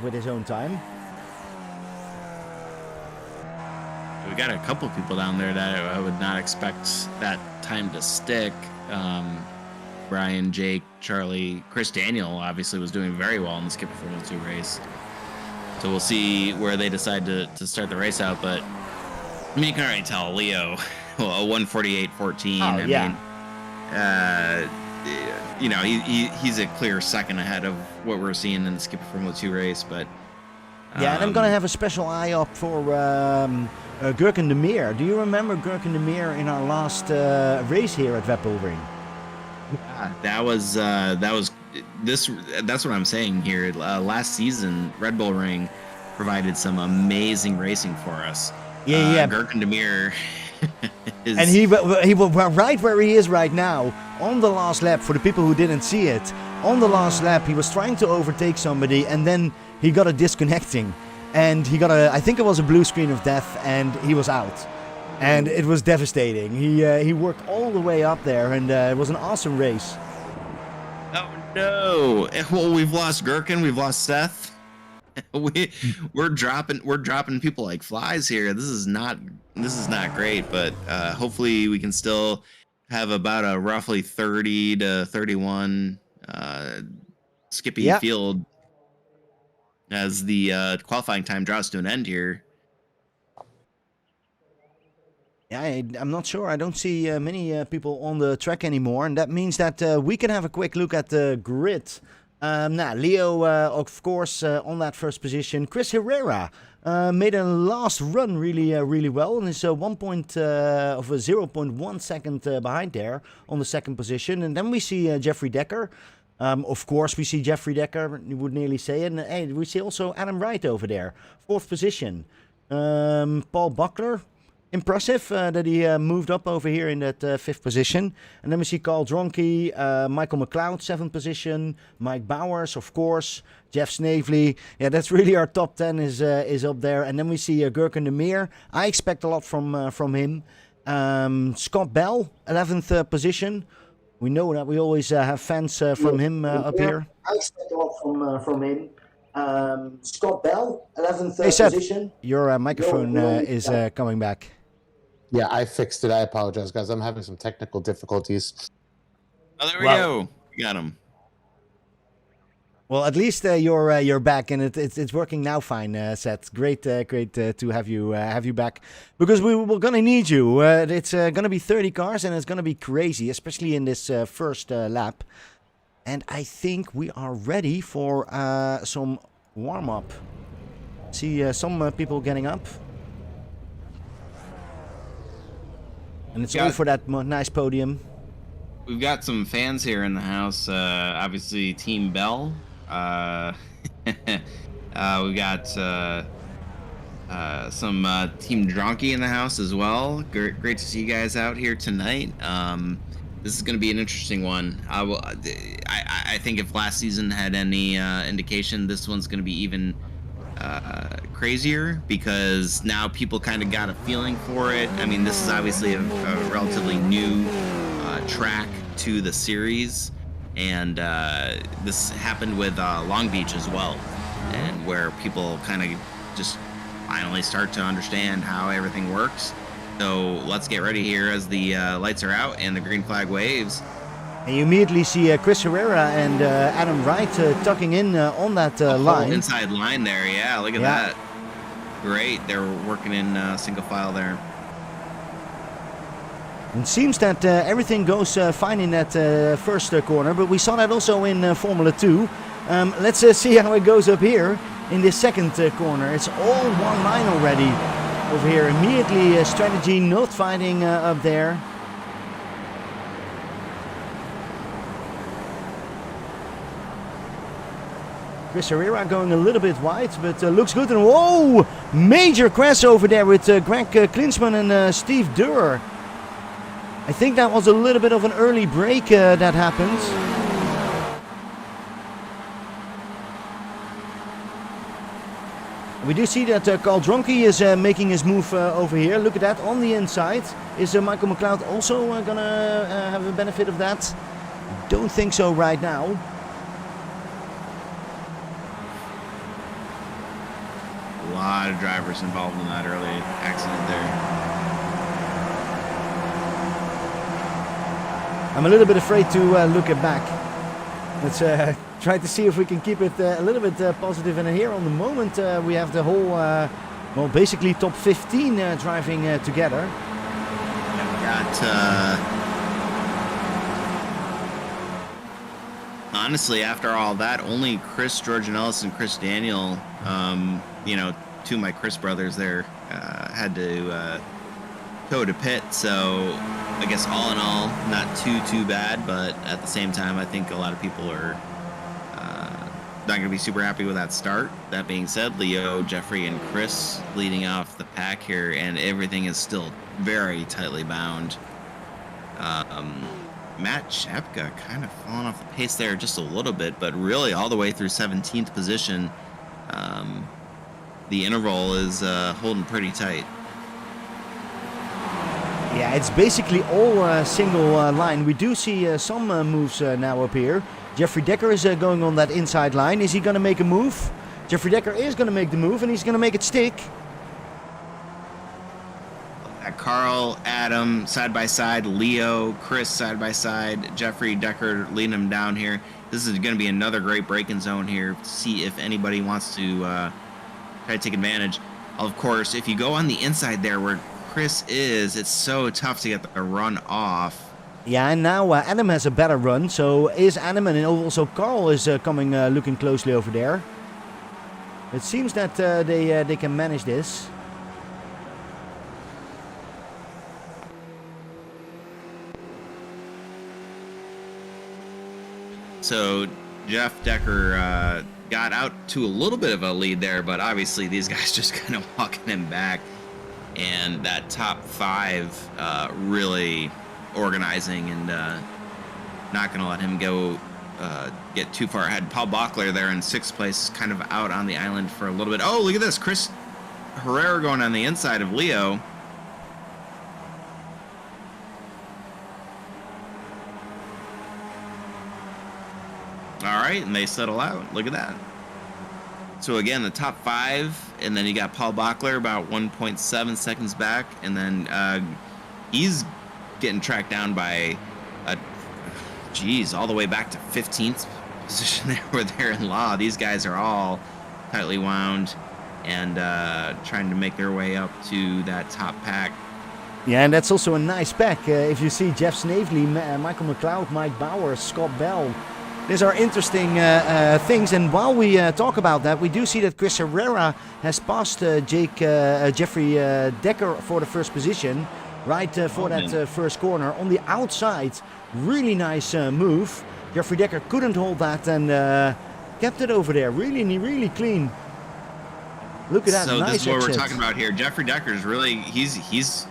with his own time. We got a couple people down there that I would not expect that time to stick. Brian, Jake, Charlie, Chris Daniel obviously was doing very well in the Skippy Formula 2 race. So we'll see where they decide to start the race out. But I mean, you can already tell Leo, well, a 148.14. Oh, yeah. He's a clear second ahead of what we're seeing in the Skippy Formula 2 race. But yeah, and I'm going to have a special eye up for Gurken de Meer. Do you remember Gurken de Meer in our last race here at Red Bull Ring? That was this. That's what I'm saying here. Last season, Red Bull Ring provided some amazing racing for us. Yeah. Gurken de Meer is, and he was right where he is right now on the last lap. For the people who didn't see it, on the last lap, he was trying to overtake somebody, and then he got a disconnecting, and he got I think it was a blue screen of death, and he was out. And it was devastating. He worked all the way up there, and it was an awesome race. Oh no! Well, we've lost Gherkin, we've lost Seth. We're dropping people like flies here. This is not great, but hopefully we can still have about a roughly 30 to 31 Skippy field as the qualifying time draws to an end here. Yeah, I'm not sure. I don't see many people on the track anymore, and that means that we can have a quick look at the grid. Now, Leo, of course, on that first position. Chris Herrera made a last run really well, and is 0.1 second behind there on the second position. And then we see Jeffrey Decker. Of course, we see Jeffrey Decker, you would nearly say. And hey, we see also Adam Wright over there, fourth position. Paul Buckler. Impressive that he moved up over here in that fifth position. And then we see Carl Dronke, Michael McLeod, seventh position. Mike Bowers, of course. Jeff Snavely. Yeah, that's really our top 10 is up there. And then we see Gherkin de Meer. I expect a lot from him. Scott Bell, 11th position. We know that we always have fans from him up here. I expect a lot from him. Scott Bell, 11th position. Your microphone is coming back. Yeah, I fixed it. I apologize, guys. I'm having some technical difficulties. Oh, there we go. We got him. Well, at least you're back, and it's working now fine, Seth. Great to have you back, because we're gonna need you. It's gonna be 30 cars, and it's gonna be crazy, especially in this first lap. And I think we are ready for some warm up. See some people getting up. And it's all for that nice podium. We've got some fans here in the house. Obviously, Team Bell. We got some Team Dronke in the house as well. Great to see you guys out here tonight. This is going to be an interesting one. I think if last season had any indication, this one's going to be even crazier, because now people kind of got a feeling for it. I mean, this is obviously a relatively new track to the series, and this happened with Long Beach as well, and where people kind of just finally start to understand how everything works. So let's get ready here as the lights are out and the green flag waves. And you immediately see Chris Herrera and Adam Wright tucking in on that line. Inside line there, yeah, look at that. Great, they're working in single file there. It seems that everything goes fine in that first corner, but we saw that also in Formula 2. Let's see how it goes up here in this second corner. It's all one line already over here. Immediately strategy not fighting up there. Chris Herrera going a little bit wide, but looks good. And whoa! Major crash over there with Greg Klinsmann and Steve Durr. I think that was a little bit of an early break that happened. We do see that Carl Dronke is making his move over here. Look at that on the inside. Is Michael McLeod also going to have a benefit of that? Don't think so right now. A lot of drivers involved in that early accident there. I'm a little bit afraid to look it back. Let's try to see if we can keep it a little bit positive. And here on the moment we have the whole, well, basically top 15 driving together. We've got, honestly, after all that, only Chris Georgianellis and Chris Daniel, you know, two of my Chris brothers there, had to go to pit. So I guess all in all, not too bad, but at the same time, I think a lot of people are not going to be super happy with that start. That being said, Leo, Jeffrey, and Chris leading off the pack here, and everything is still very tightly bound. Matt Chapka kind of falling off the pace there just a little bit, but really all the way through 17th position, the interval is holding pretty tight. Yeah, it's basically all single line. We do see some moves now up here. Jeffrey Decker is going on that inside line. Is he going to make a move? Jeffrey Decker is going to make the move, and he's going to make it stick. Carl, Adam, side by side. Leo, Chris, side by side. Jeffrey Decker leading them down here. This is going to be another great break-in zone here. See if anybody wants to try to take advantage. Of course, if you go on the inside there where Chris is, it's so tough to get the run off. Yeah, and now Adam has a better run. So is Adam, and also Carl is coming, looking closely over there. It seems that they can manage this. So Jeff Decker got out to a little bit of a lead there, but obviously these guys just kind of walking him back. And that top 5 really organizing and not going to let him go get too far ahead. Paul Bachler there in 6th place, kind of out on the island for a little bit. Oh, look at this. Chris Herrera going on the inside of Leo. All right, and they settle out. Look at that. So again, the top 5, and then you got Paul Bachler about 1.7 seconds back, and then he's getting tracked down by all the way back to 15th position there where they're in law. These guys are all tightly wound and trying to make their way up to that top pack. Yeah, and that's also a nice pack. If you see Jeff Snavely, Michael McLeod, Mike Bauer, Scott Bell. These are interesting things, and while we talk about that, we do see that Chris Herrera has passed Jeffrey Decker for the first position, right for that first corner on the outside. Really nice move. Jeffrey Decker couldn't hold that and kept it over there. Really clean. Look at that. So nice this is what exit. we're talking about here. Jeffrey Decker is really he's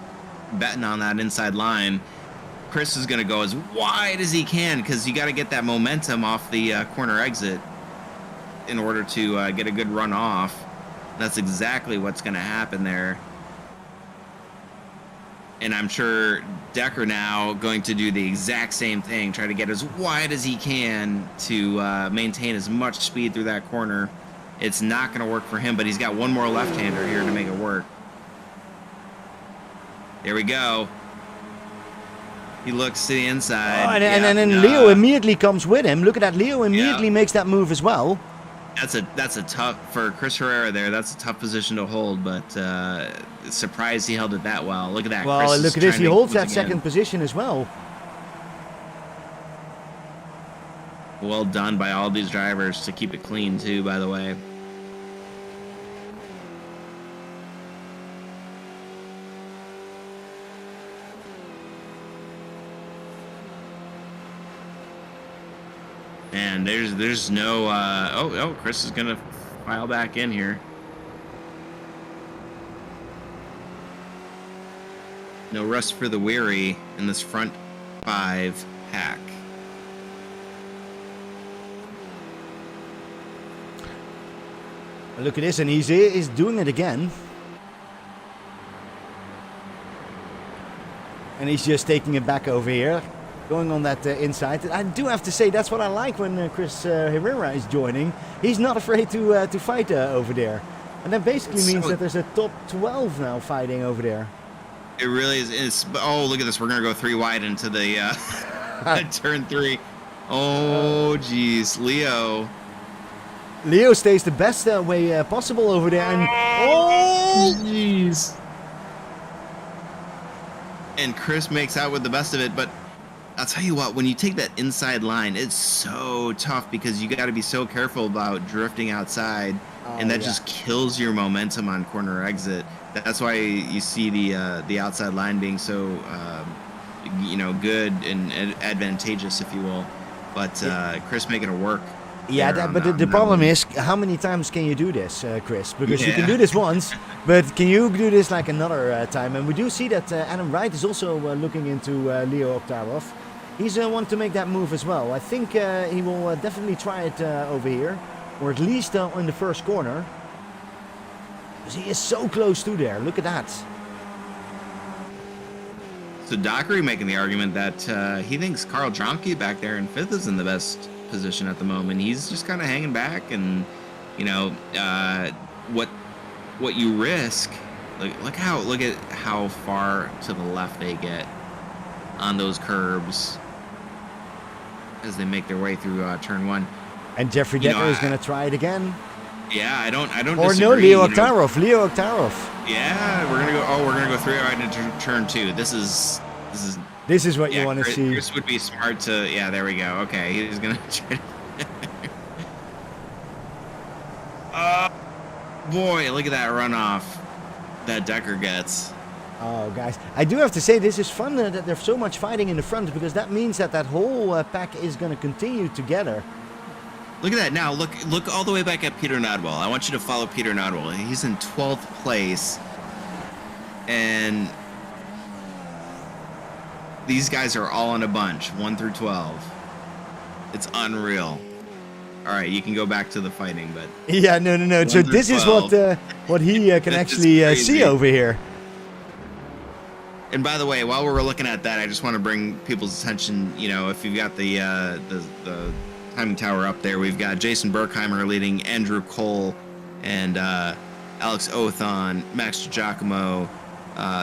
betting on that inside line. Chris is going to go as wide as he can because you got to get that momentum off the corner exit in order to get a good run off. That's exactly what's going to happen there. And I'm sure Decker now going to do the exact same thing, try to get as wide as he can to maintain as much speed through that corner. It's not going to work for him, but he's got one more left-hander here to make it work. There we go. He looks to the inside. Oh, and then Leo immediately comes with him. Look at that. Leo immediately makes that move as well. That's a tough, for Chris Herrera there, that's a tough position to hold, but surprised he held it that well. Look at that. Well, Chris look at this. He holds that again. second position as well. Well done by all these drivers to keep it clean, too, by the way. And there's no Chris is gonna file back in here. No rest for the weary in this front 5 pack. Look at this, and he's doing it again. And he's just taking it back over here. Going on that inside. I do have to say, that's what I like when Chris Herrera is joining. He's not afraid to fight over there. And that basically means that there's a top 12 now fighting over there. It really is. Oh, look at this. We're going to go 3 wide into the turn 3. Oh, geez. Leo stays the best way possible over there. And oh, jeez. And Chris makes out with the best of it, but I'll tell you what, when you take that inside line, it's so tough because you got to be so careful about drifting outside, and that just kills your momentum on corner exit. That's why you see the outside line being so good and advantageous, if you will. But Chris making it work. Yeah, but the problem is, how many times can you do this, Chris? Because you can do this once, but can you do this like another time? And we do see that Adam Wright is also looking into Leo Oktarov. He's one to make that move as well. I think he will definitely try it over here, or at least in the first corner. Because he is so close to there. Look at that. So Dockery making the argument that he thinks Carl Dromke back there in 5th is in the best position at the moment. He's just kind of hanging back, and what you risk. Look at how far to the left they get on those curbs as they make their way through turn 1. And Jeffrey Decker is going to try it again. Yeah, I don't. Or disagree, no, Leo Oktarov. Leo Oktarov. Yeah, we're gonna go 3 right into turn 2. This is what you want to see. Chris would be smart to. Yeah, there we go. Okay, he's gonna try to. Boy, look at that runoff that Decker gets. Oh, guys, I do have to say this is fun that there's so much fighting in the front, because that means that whole pack is going to continue together. Look at that. Now, look all the way back at Peter Nodwell. I want you to follow Peter Nodwell. He's in 12th place. And these guys are all in a bunch, 1 through 12. It's unreal. All right, you can go back to the fighting, but... Yeah, no. So this is what he can actually see over here. And by the way, while we're looking at that, I just want to bring people's attention, if you've got the timing tower up there, we've got Jason Berkheimer leading Andrew Cole and Alex Othon, Max Giacomo.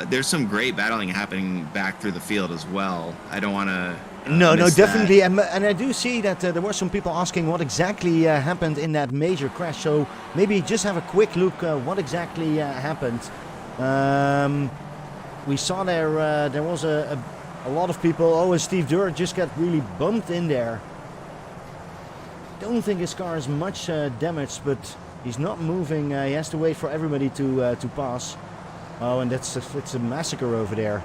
There's some great battling happening back through the field as well. I don't want to No, definitely. And I do see that there were some people asking what exactly happened in that major crash. So maybe just have a quick look what exactly happened. We saw there was a lot of people. Oh, and Steve Durr just got really bumped in there. Don't think his car is much damaged, but he's not moving. He has to wait for everybody to pass. Oh, and it's a massacre over there.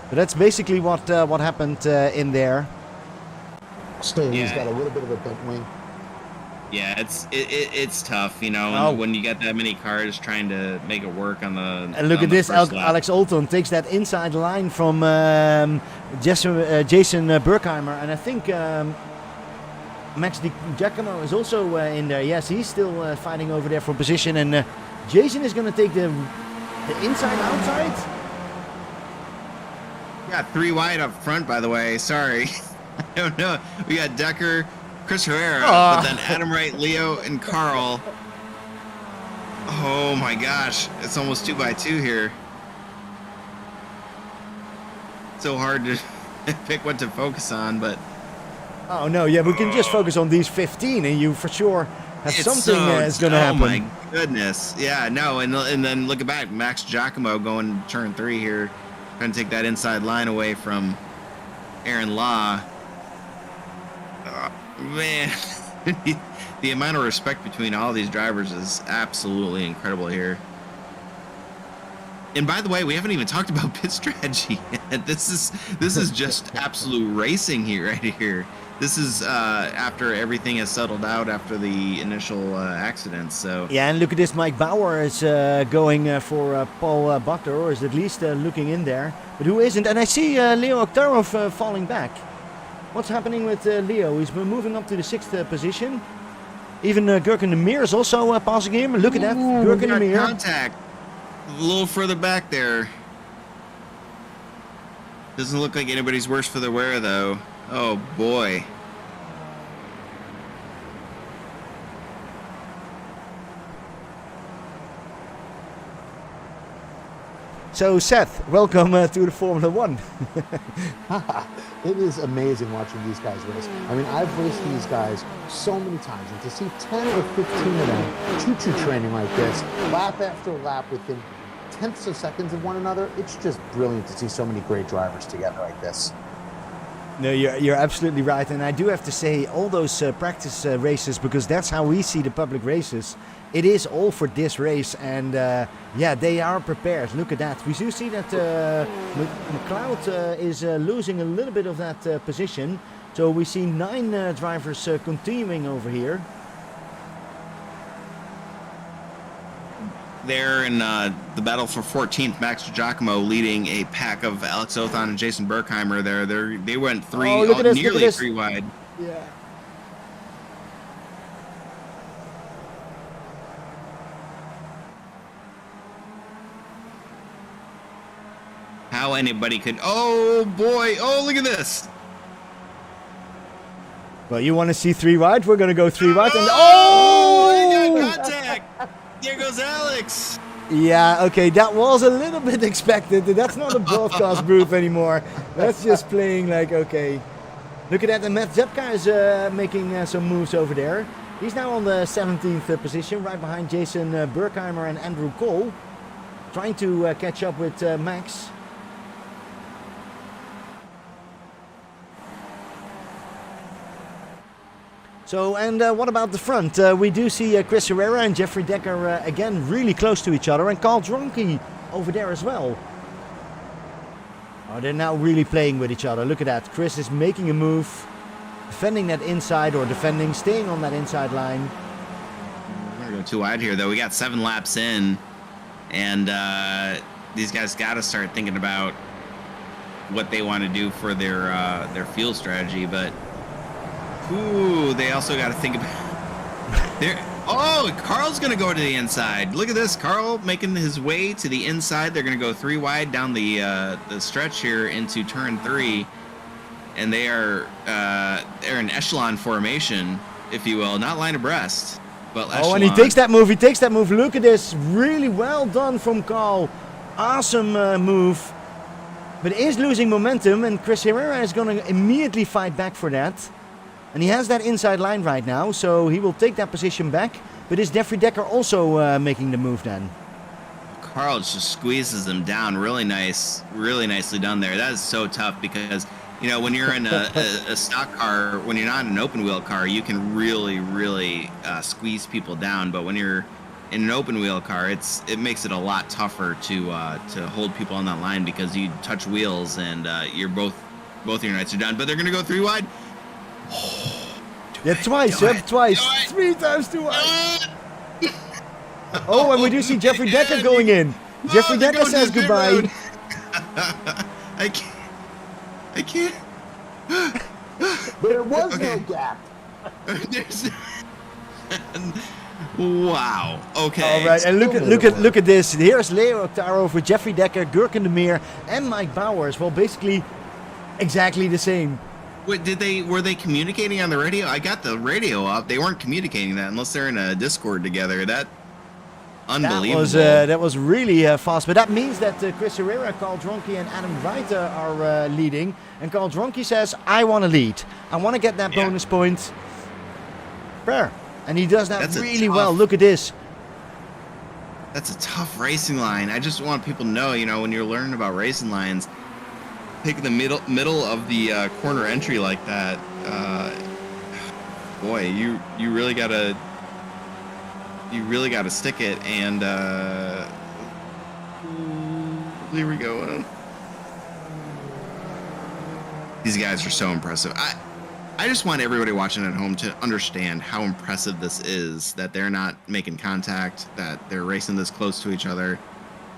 But that's basically what happened in there. Still, he's got a little bit of a bent wing. Yeah, it's tough, when you got that many cars trying to make it work on the. And look at this, Alex Othon takes that inside line from Jason Berkheimer, and I think Max Giacomo is also in there. Yes, he's still fighting over there for position, and Jason is going to take the inside outside. We got 3 wide up front, by the way. Sorry, I don't know. We got Decker, Chris Herrera, but then Adam Wright, Leo, and Carl. Oh my gosh, it's almost 2x2 here. So hard to pick what to focus on, but. Oh no, yeah, we can just focus on these 15, and you for sure have something is going to happen. Oh my goodness, yeah, no, and then look at back, Max Giacomo going turn 3 here, trying to take that inside line away from Aaron Law. Man, the amount of respect between all these drivers is absolutely incredible here. And by the way, we haven't even talked about pit strategy yet. This is just absolute racing here, right here. This is after everything has settled out after the initial accidents. So yeah, and look at this. Mike Bauer is going for Paul Buckler, or is at least looking in there. But who isn't? And I see Leo Oktarov falling back. What's happening with Leo? He's moving up to the 6th position. Even Gurken de Meer is also passing him. Look at that, Gurken de Meer. Contact a little further back there. Doesn't look like anybody's worse for the wear, though. Oh boy. So Seth, welcome to the Formula One. It is amazing watching these guys race. I mean, I've raced these guys so many times, and to see 10 or 15 of them choo-choo training like this, lap after lap within tenths of seconds of one another, it's just brilliant to see so many great drivers together like this. No, you're absolutely right, and I do have to say all those practice races, because that's how we see the public races. It is all for this race, and yeah, they are prepared. Look at that. We do see that McLeod is losing a little bit of that position. So we see 9 drivers continuing over here. There in the battle for 14th, Max Giacomo leading a pack of Alex Othon and Jason Berkheimer there. They went nearly 3 wide. Yeah. how anybody could. Oh boy! Oh, look at this! Well, you want to see 3 wide? We're going to go 3 wide. And He got contact! There goes Alex! Yeah, okay, that was a little bit expected. That's not a broadcast booth anymore. That's just playing like, okay. Look at that, and Matt Zepka is making some moves over there. He's now on the 17th position, right behind Jason Burkheimer and Andrew Cole. Trying to catch up with Max. So, and what about the front? We do see Chris Herrera and Jeffrey Decker again really close to each other, and Carl Dronke over there as well. Oh, they're now really playing with each other. Look at that. Chris is making a move, defending that inside, or defending, staying on that inside line. We're going to go too wide here, though. We got 7 laps in, and these guys got to start thinking about what they want to do for their fuel strategy, but ooh, they also got to think about there. Oh, Carl's going to go to the inside. Look at this. Carl making his way to the inside. They're going to go 3 wide down the stretch here into turn 3. And they're in echelon formation, if you will. Not line abreast, but echelon. Oh, and he takes that move. He takes that move. Look at this. Really well done from Carl. Awesome move. But is losing momentum, and Chris Herrera is going to immediately fight back for that. And he has that inside line right now, so he will take that position back. But is Jeffrey Decker also making the move then? Carl just squeezes him down. Really nicely done there. That is so tough because, you know, when you're in a stock car, when you're not in an open wheel car, you can really squeeze people down. But when you're in an open wheel car, it makes it a lot tougher to hold people on that line because you touch wheels and you're both your Unites are done. But they're gonna go 3 wide. Yeah, twice. 3 times too wide. Oh, and we do see Jeffrey Decker going in. Jeffrey Decker says goodbye. I can't. There was no gap. Wow. Okay. All right, and look at this. Here's Leo Octaro for Jeffrey Decker, Gurken de Meer, and Mike Bowers. Well, basically, exactly the same. Wait, were they communicating on the radio? I got the radio up. They weren't communicating that unless they're in a Discord together. Unbelievable. That was really fast. But that means that Chris Herrera, Carl Dronke, and Adam Wright are leading. And Carl Dronke says, I want to lead. I want to get that bonus point. Fair. And he does that really well. Look at this. That's a tough racing line. I just want people to know, you know, when you're learning about racing lines, pick the middle of the corner entry like that. Boy, you really gotta stick it. And here we go. These guys are so impressive. I just want everybody watching at home to understand how impressive this is, that they're not making contact, that they're racing this close to each other,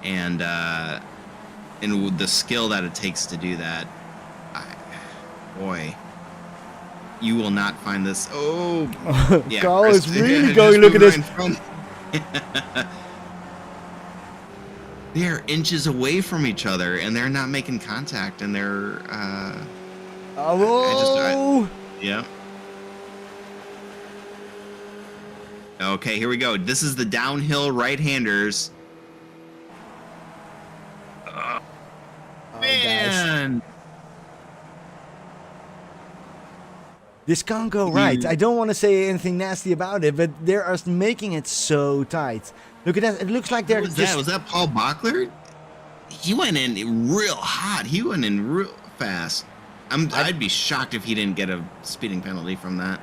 and the skill that it takes to do that. Boy, you will not find this. Oh, yeah, Carl is really going. Look at this. They're inches away from each other, and they're not making contact, and they're. Yeah. Okay, here we go. This is the downhill right-handers. Man. Guys. This can't go right. I don't want to say anything nasty about it, but they are making it so tight. Look at that. It looks like they're just... Was that Paul Bachler? He went in real hot. He went in real fast. I'd be shocked if he didn't get a speeding penalty from that.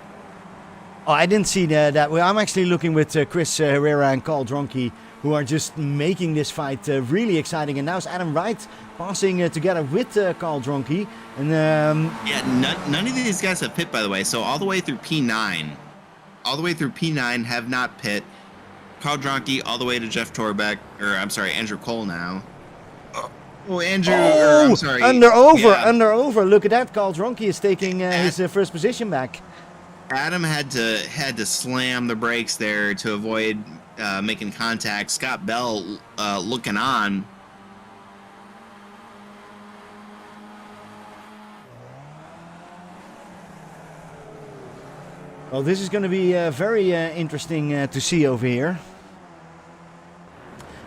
Oh, I didn't see that. Well, I'm actually looking with Chris Herrera and Carl Dronke, who are just making this fight really exciting. And now it's Adam Wright passing together with Carl Dronke. And none of these guys have pit, by the way. So all the way through P9, have not pit. Carl Dronke all the way to Jeff Torbeck, Andrew Cole now. Oh, Andrew. I'm sorry. Under over. Look at that. Carl Dronke is taking his first position back. Adam had to slam the brakes there to avoid making contact. Scott Bell looking on. Well, this is going to be very interesting to see over here.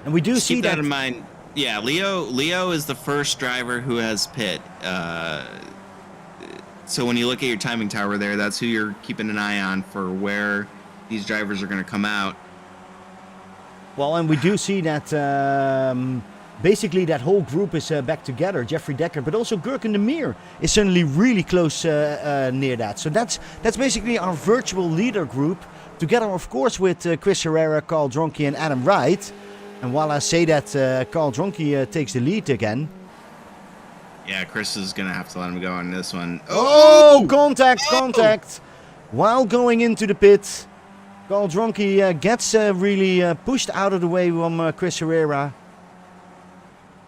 And we do Just see keep that in mind. Yeah, Leo is the first driver who has pit. So when you look at your timing tower there, that's who you're keeping an eye on for where these drivers are going to come out. Well, and we do see that basically that whole group is back together. Jeffrey Decker, but also Gurken de Meer is suddenly really close near that. So that's basically our virtual leader group, together, of course, with Chris Herrera, Carl Dronke, and Adam Wright. And while I say that, Carl Dronke takes the lead again. Yeah, Chris is going to have to let him go on this one. Oh, contact. While going into the pit, Carl Dronke gets really pushed out of the way from Chris Herrera.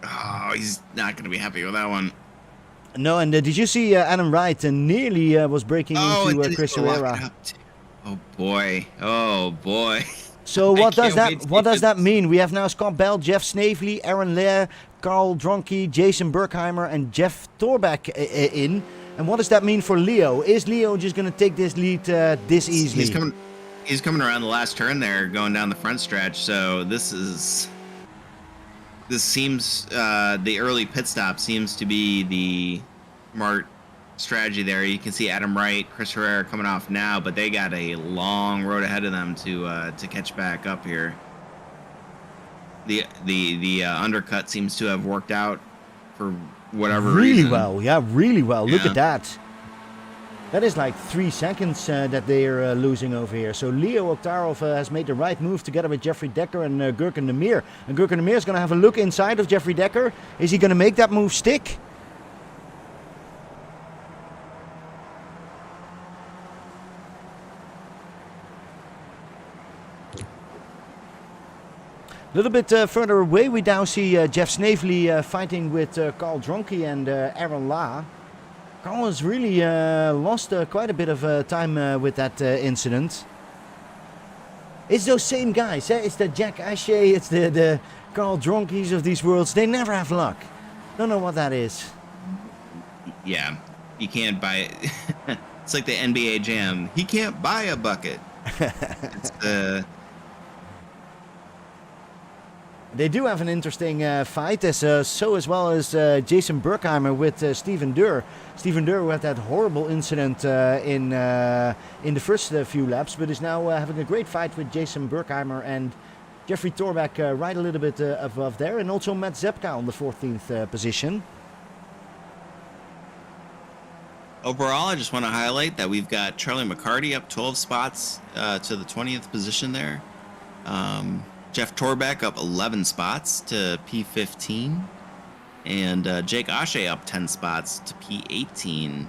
Oh, he's not going to be happy with that one. No, and did you see Adam Wright nearly was breaking into Chris Herrera? Oh boy. So what does that mean? We have now Scott Bell, Jeff Snavely, Aaron Lair, Carl Dronke, Jason Berkheimer, and Jeff Torbeck in. And what does that mean for Leo? Is Leo just going to take this lead this easily? He's coming around the last turn there, going down the front stretch. So this seems the early pit stop seems to be the smart strategy there. You can see Adam Wright, Chris Herrera coming off now, but they got a long road ahead of them to catch back up here. The undercut seems to have worked out for whatever reason. Really well. Look at that. That is like 3 seconds that they are losing over here. So Leo Oktarov has made the right move together with Jeffrey Decker and Gurken de Meer. And Gurken de Meer is going to have a look inside of Jeffrey Decker. Is he going to make that move stick? A little bit further away, we now see Jeff Snavely fighting with Carl Dronke and Aaron La. Carl has really lost quite a bit of time with that incident. It's those same guys, eh? It's the Jack Ashe, it's the Carl Dronkes of these worlds. They never have luck. Don't know what that is. Yeah, you can't buy it. It's like the NBA Jam. He can't buy a bucket. It's the... They do have an interesting fight, so as well as Jason Berkheimer with Steven Durr. Steven Durr, who had that horrible incident in the first few laps, but is now having a great fight with Jason Berkheimer and Jeffrey Torbeck right a little bit above there, and also Matt Zepka on the 14th position. Overall, I just want to highlight that we've got Charlie McCarty up 12 spots to the 20th position there. Jeff Torbeck up 11 spots to P15, and Jake Ashe up 10 spots to P18.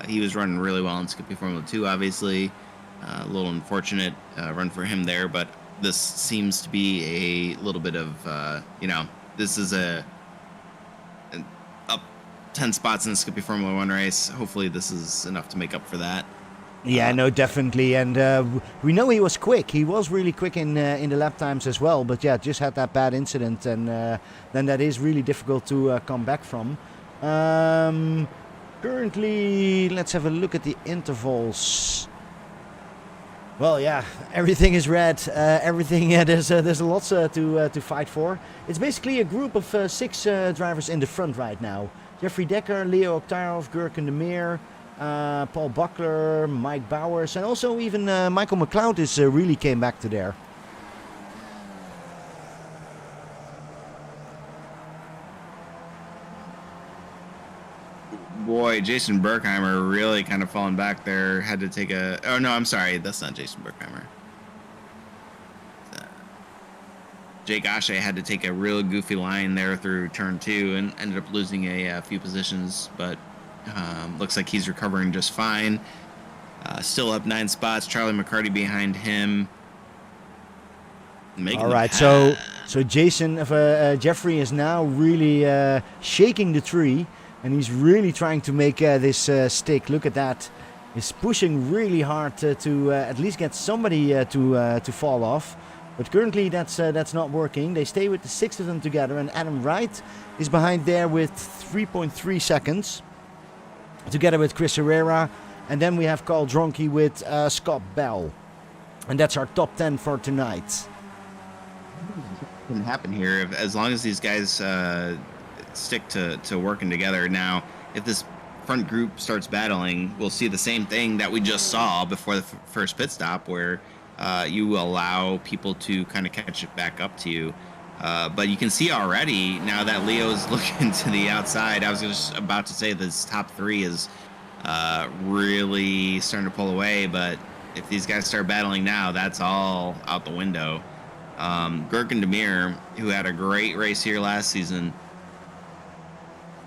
He was running really well in Skippy Formula 2, obviously. A little unfortunate run for him there, but this seems to be a little bit of, this is a up 10 spots in the Skippy Formula 1 race. Hopefully this is enough to make up for that. Yeah, no, definitely, and we know he was quick. He was really quick in the lap times as well, but yeah, just had that bad incident, and then that is really difficult to come back from. Currently, let's have a look at the intervals. Well, yeah, everything is red. Everything, there's lots to fight for. It's basically a group of 6 drivers in the front right now. Jeffrey Decker, Leo Oktarov, Gurken de Meer, Paul Buckler, Mike Bowers, and also even Michael McLeod is really came back to there. Boy, Jason Berkheimer really kind of falling back there. Had to take a... Oh, no, I'm sorry. That's not Jason Berkheimer. Jake Ashe had to take a real goofy line there through turn 2 and ended up losing a few positions, but looks like he's recovering just fine. Still up 9 spots. Charlie McCarty behind him. All right, so Jeffrey is now really shaking the tree, and he's really trying to make this stick. Look at that. He's pushing really hard to at least get somebody to fall off. But currently that's not working. They stay with the 6 of them together, and Adam Wright is behind there with 3.3 seconds. Together with Chris Herrera, And then we have Carl Dronke with Scott Bell. And that's our top 10 for tonight. Can happen here as long as these guys stick to working together. Now, if this front group starts battling, we'll see the same thing that we just saw before the first pit stop, where you allow people to kind of catch it back up to you. But you can see already now that Leo's looking to the outside. I was just about to say this top 3 is really starting to pull away, but if these guys start battling now, that's all out the window. Gurkin Demir, who had a great race here last season,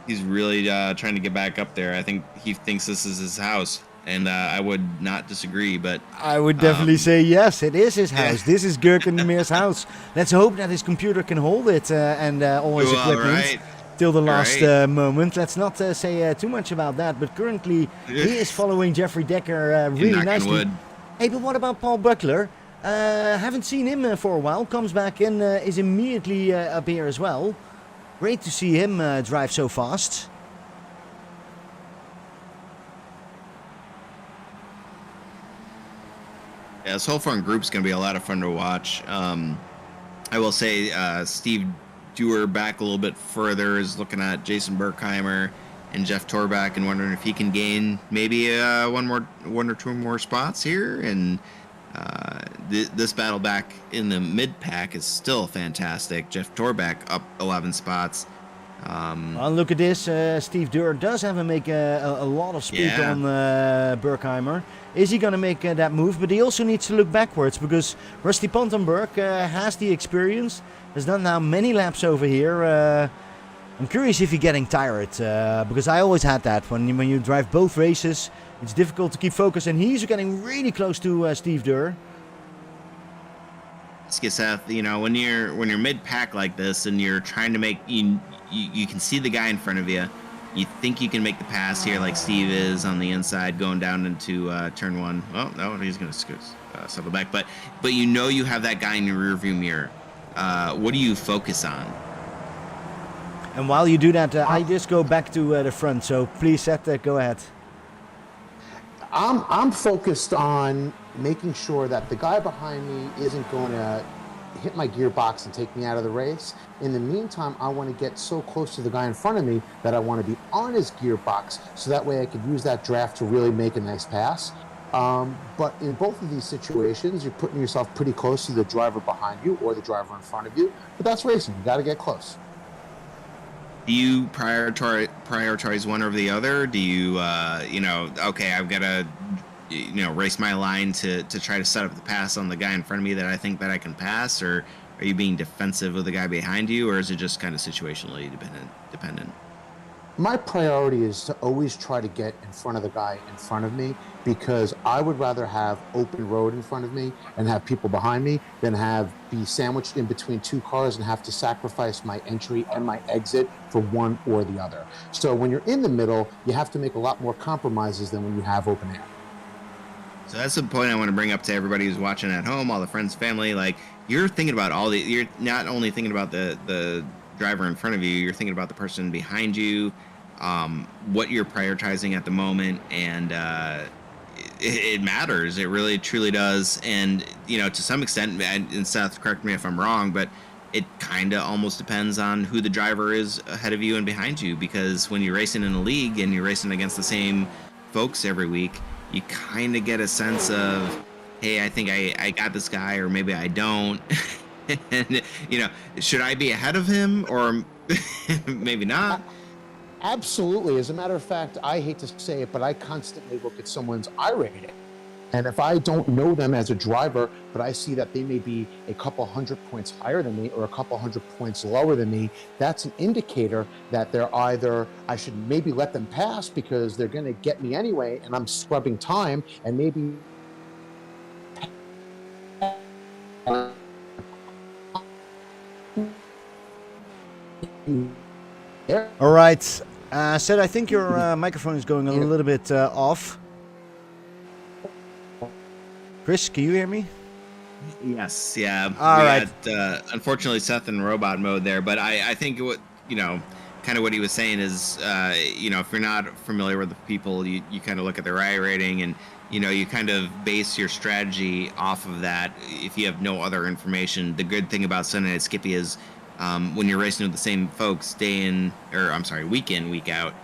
he's really trying to get back up there. I think he thinks this is his house, and I would not disagree. But I would definitely say yes, it is his house. Yeah. This is Gurkin Demir's house. Let's hope that his computer can hold it and all his equipment till the last moment. Let's not say too much about that, but currently he is following Jeffrey Decker really nicely. Hey, but what about Paul Buckler? Haven't seen him for a while. Comes back in, is immediately up here as well. Great to see him drive so fast. Yeah, this whole front group's going to be a lot of fun to watch. I will say Steve Dewar back a little bit further is looking at Jason Berkheimer and Jeff Torback and wondering if he can gain maybe one or two more spots here. And this battle back in the mid pack is still fantastic. Jeff Torback up 11 spots. Well, look at this. Steve Dewar does have to make a lot of speed on Berkheimer. Is he going to make that move? But he also needs to look backwards because Rusty Pondberg has the experience. Has done now many laps over here. I'm curious if he's getting tired because I always had that when you drive both races. It's difficult to keep focus, and he's getting really close to Steve Dewar. Seth, you know, when you're mid pack like this and you're trying to make you can see the guy in front of you. You think you can make the pass here like Steve is on the inside going down into turn 1. Well, no, he's going to settle back. But you know you have that guy in your rearview mirror. What do you focus on? And while you do that, I just go back to the front. So please, Seth, go ahead. I'm focused on making sure that the guy behind me isn't going to hit my gearbox and take me out of the race. In the meantime, I want to get so close to the guy in front of me that I want to be on his gearbox so that way I could use that draft to really make a nice pass. But in both of these situations, you're putting yourself pretty close to the driver behind you or the driver in front of you. But that's racing. You got to get close. Do you prioritize one over the other? Do you, okay, I've got to, race my line to try to set up the pass on the guy in front of me that I think that I can pass? Or are you being defensive with the guy behind you? Or is it just kind of situationally dependent? My priority is to always try to get in front of the guy in front of me because I would rather have open road in front of me and have people behind me than be sandwiched in between two cars and have to sacrifice my entry and my exit for one or the other. So when you're in the middle, you have to make a lot more compromises than when you have open air. So that's the point I want to bring up to everybody who's watching at home, all the friends, family. Like, you're thinking about you're not only thinking about the driver in front of you, you're thinking about the person behind you, what you're prioritizing at the moment, and it matters. It really truly does. And to some extent, and Seth, correct me if I'm wrong, but it kind of almost depends on who the driver is ahead of you and behind you, because when you're racing in a league and you're racing against the same folks every week, you kind of get a sense of, hey, I think I got this guy, or maybe I don't. And should I be ahead of him, or maybe not? Absolutely. As a matter of fact, I hate to say it, but I constantly look at someone's iRating. And if I don't know them as a driver, but I see that they may be a couple 100 points higher than me or a couple 100 points lower than me, that's an indicator that they're either, I should maybe let them pass because they're going to get me anyway and I'm scrubbing time, and maybe all right. Seth, I think your microphone is going a little bit off. Chris, can you hear me? Yes, yeah. All right. Had, unfortunately, Seth in robot mode there, but I think kind kind of what he was saying is, if you're not familiar with the people, you kind of look at their iRating and, you kind of base your strategy off of that if you have no other information. The good thing about Sunday Night Skippy is when you're racing with the same folks week in, week out,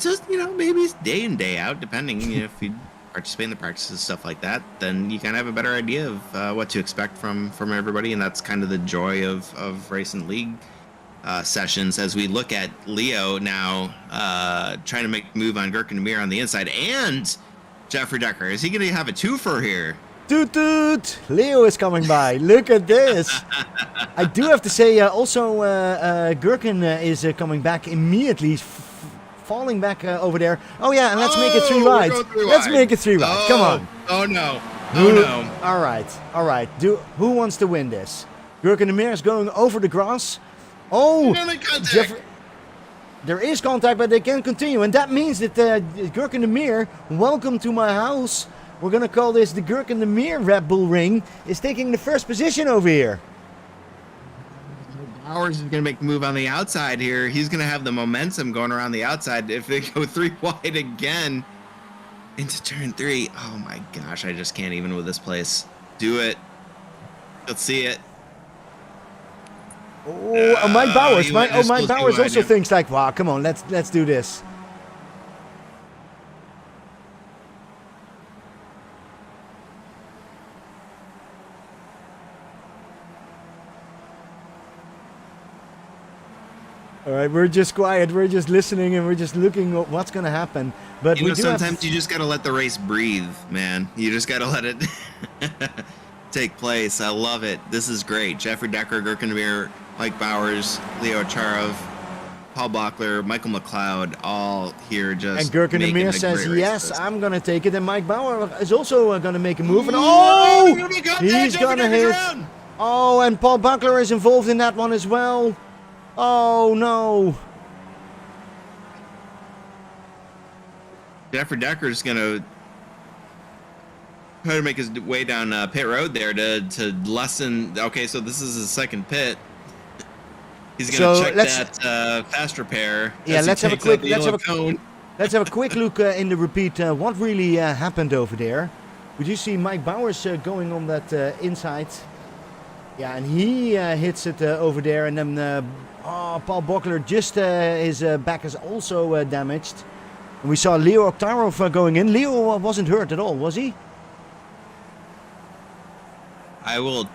just, maybe it's day in, day out, depending if you participate in the practices, stuff like that, then you kind of have a better idea of what to expect from everybody, and that's kind of the joy of racing league sessions. As we look at Leo now trying to make a move on Gurkin Demir on the inside, and Jeffrey Decker. Is he going to have a twofer here? Toot toot! Leo is coming by. Look at this. I do have to say, also, Gurkin is coming back immediately, falling back over there. Oh yeah, and let's make it 3 wide. Let's make it 3 wide. Come on. Oh no. Oh no. All right. Who wants to win this? Gurkin Demir is going over the grass. Oh, Jeffrey. There is contact, but they can continue, and that means that Gurkin Demir, welcome to my house. We're gonna call this the Gurkin Demir Redbull ring, is taking the first position over here. Bowers is gonna make the move on the outside here. He's gonna have the momentum going around the outside if they go 3 wide again into turn 3. Oh my gosh, I just can't even with this place. Do it. Let's see it. Oh, Mike Bowers. Mike Bowers also thinks like, wow, come on, let's do this. All right, we're just quiet. We're just listening and we're just looking at what's going to happen. But sometimes you just got to let the race breathe, man. You just got to let it take place. I love it. This is great. Jeffrey Decker, Gurkin Demir, Mike Bowers, Leo Acharov, Paul Bockler, Michael McLeod, all here just. And Gurkin Demir says, yes, I'm going to take it. And Mike Bauer is also going to make a move. And he's going to hit. Oh, and Paul Bockler is involved in that one as well. Oh, no. Jeffrey Decker's going to try to make his way down pit road there to lessen. Okay, so this is his second pit. He's going to check that fast repair. Yeah, let's have a quick look in the repeat. What really happened over there? We do see Mike Bowers going on that inside. Yeah, and he hits it over there, and then Paul Bockler just his back is also damaged. And we saw Leo Oktarov going in. Leo wasn't hurt at all, was he? I will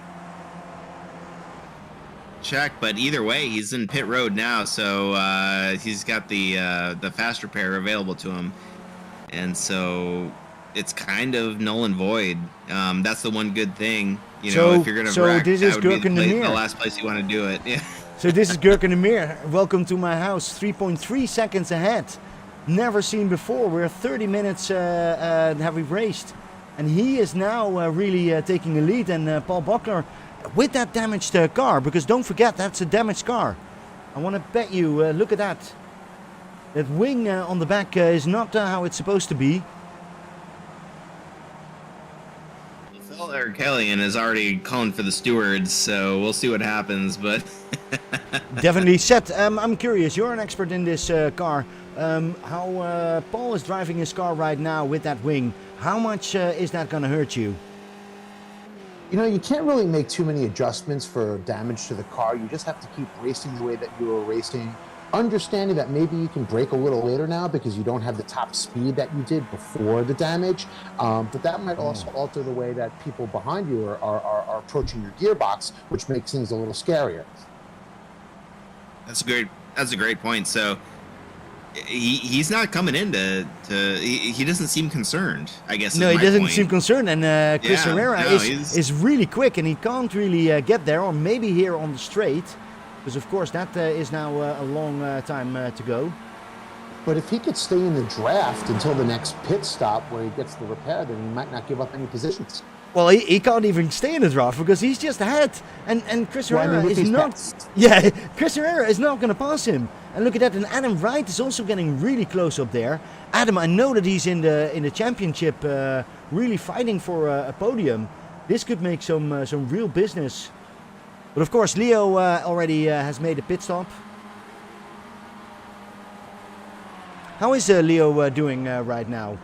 check, but either way, he's in pit road now, so he's got the fast repair available to him, and so it's kind of null and void. That's the one good thing, if you're gonna wreck, this is that would be the last place you want to do it. Yeah. So this is Gurkin Demir. Welcome to my house. 3.3 seconds ahead. Never seen before. We're 30 minutes have we raced, and he is now really taking a lead. And Paul Bockler with that damaged car, because don't forget that's a damaged car. I want to bet you. Look at that. That wing on the back is not how it's supposed to be. Phil Erkelian is already calling for the stewards, so we'll see what happens. But Definitely set. I'm curious. You're an expert in this car. How Paul is driving his car right now with that wing. How much is that going to hurt you? You can't really make too many adjustments for damage to the car. You just have to keep racing the way that you were racing. Understanding that maybe you can brake a little later now because you don't have the top speed that you did before the damage. But that might also alter the way that people behind you are approaching your gearbox, which makes things a little scarier. That's a great point. So he's not coming in he doesn't seem concerned, I guess. No, he doesn't seem concerned. And Chris Herrera is really quick, and he can't really get there, or maybe here on the straight. Because, of course, that is now a long time to go. But if he could stay in the draft until the next pit stop where he gets the repair, then he might not give up any positions. Well, he can't even stay in the draft because he's just ahead. And Chris Herrera is not... Pets. Yeah, Chris Herrera is not going to pass him. And look at that. And Adam Wright is also getting really close up there. Adam, I know that he's in the championship really fighting for a podium. This could make some real business. But of course, Leo already has made a pit stop. How is Leo doing right now?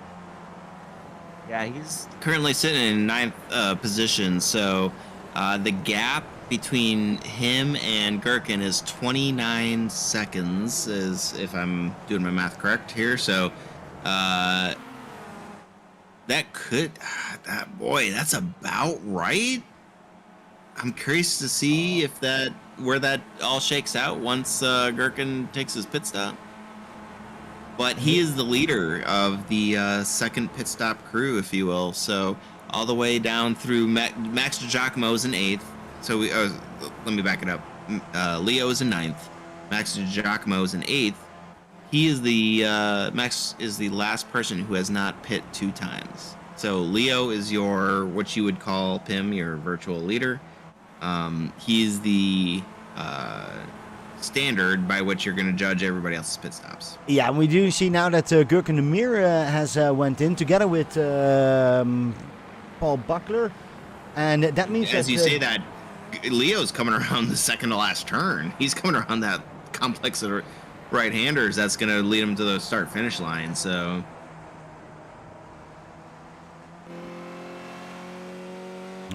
Yeah, he's currently sitting in ninth position. So the gap between him and Gherkin is 29 seconds, if I'm doing my math correct here. So that could, that's about right. I'm curious to see where that all shakes out once Gherkin takes his pit stop. But he is the leader of the second pit stop crew, if you will. So all the way down through Max DiGiacomo's in 8th. So let me back it up. Leo is in 9th. Max DiGiacomo's in 8th. He is Max is the last person who has not pit 2 times. So Leo is what you would call Pim, your virtual leader. He's the standard by which you're going to judge everybody else's pit stops. Yeah, and we do see now that Gherkin de Meer has went in together with Paul Buckler, and that means as that, you say that, Leo's coming around the second to last turn. He's coming around that complex of right-handers that's going to lead him to the start-finish line. So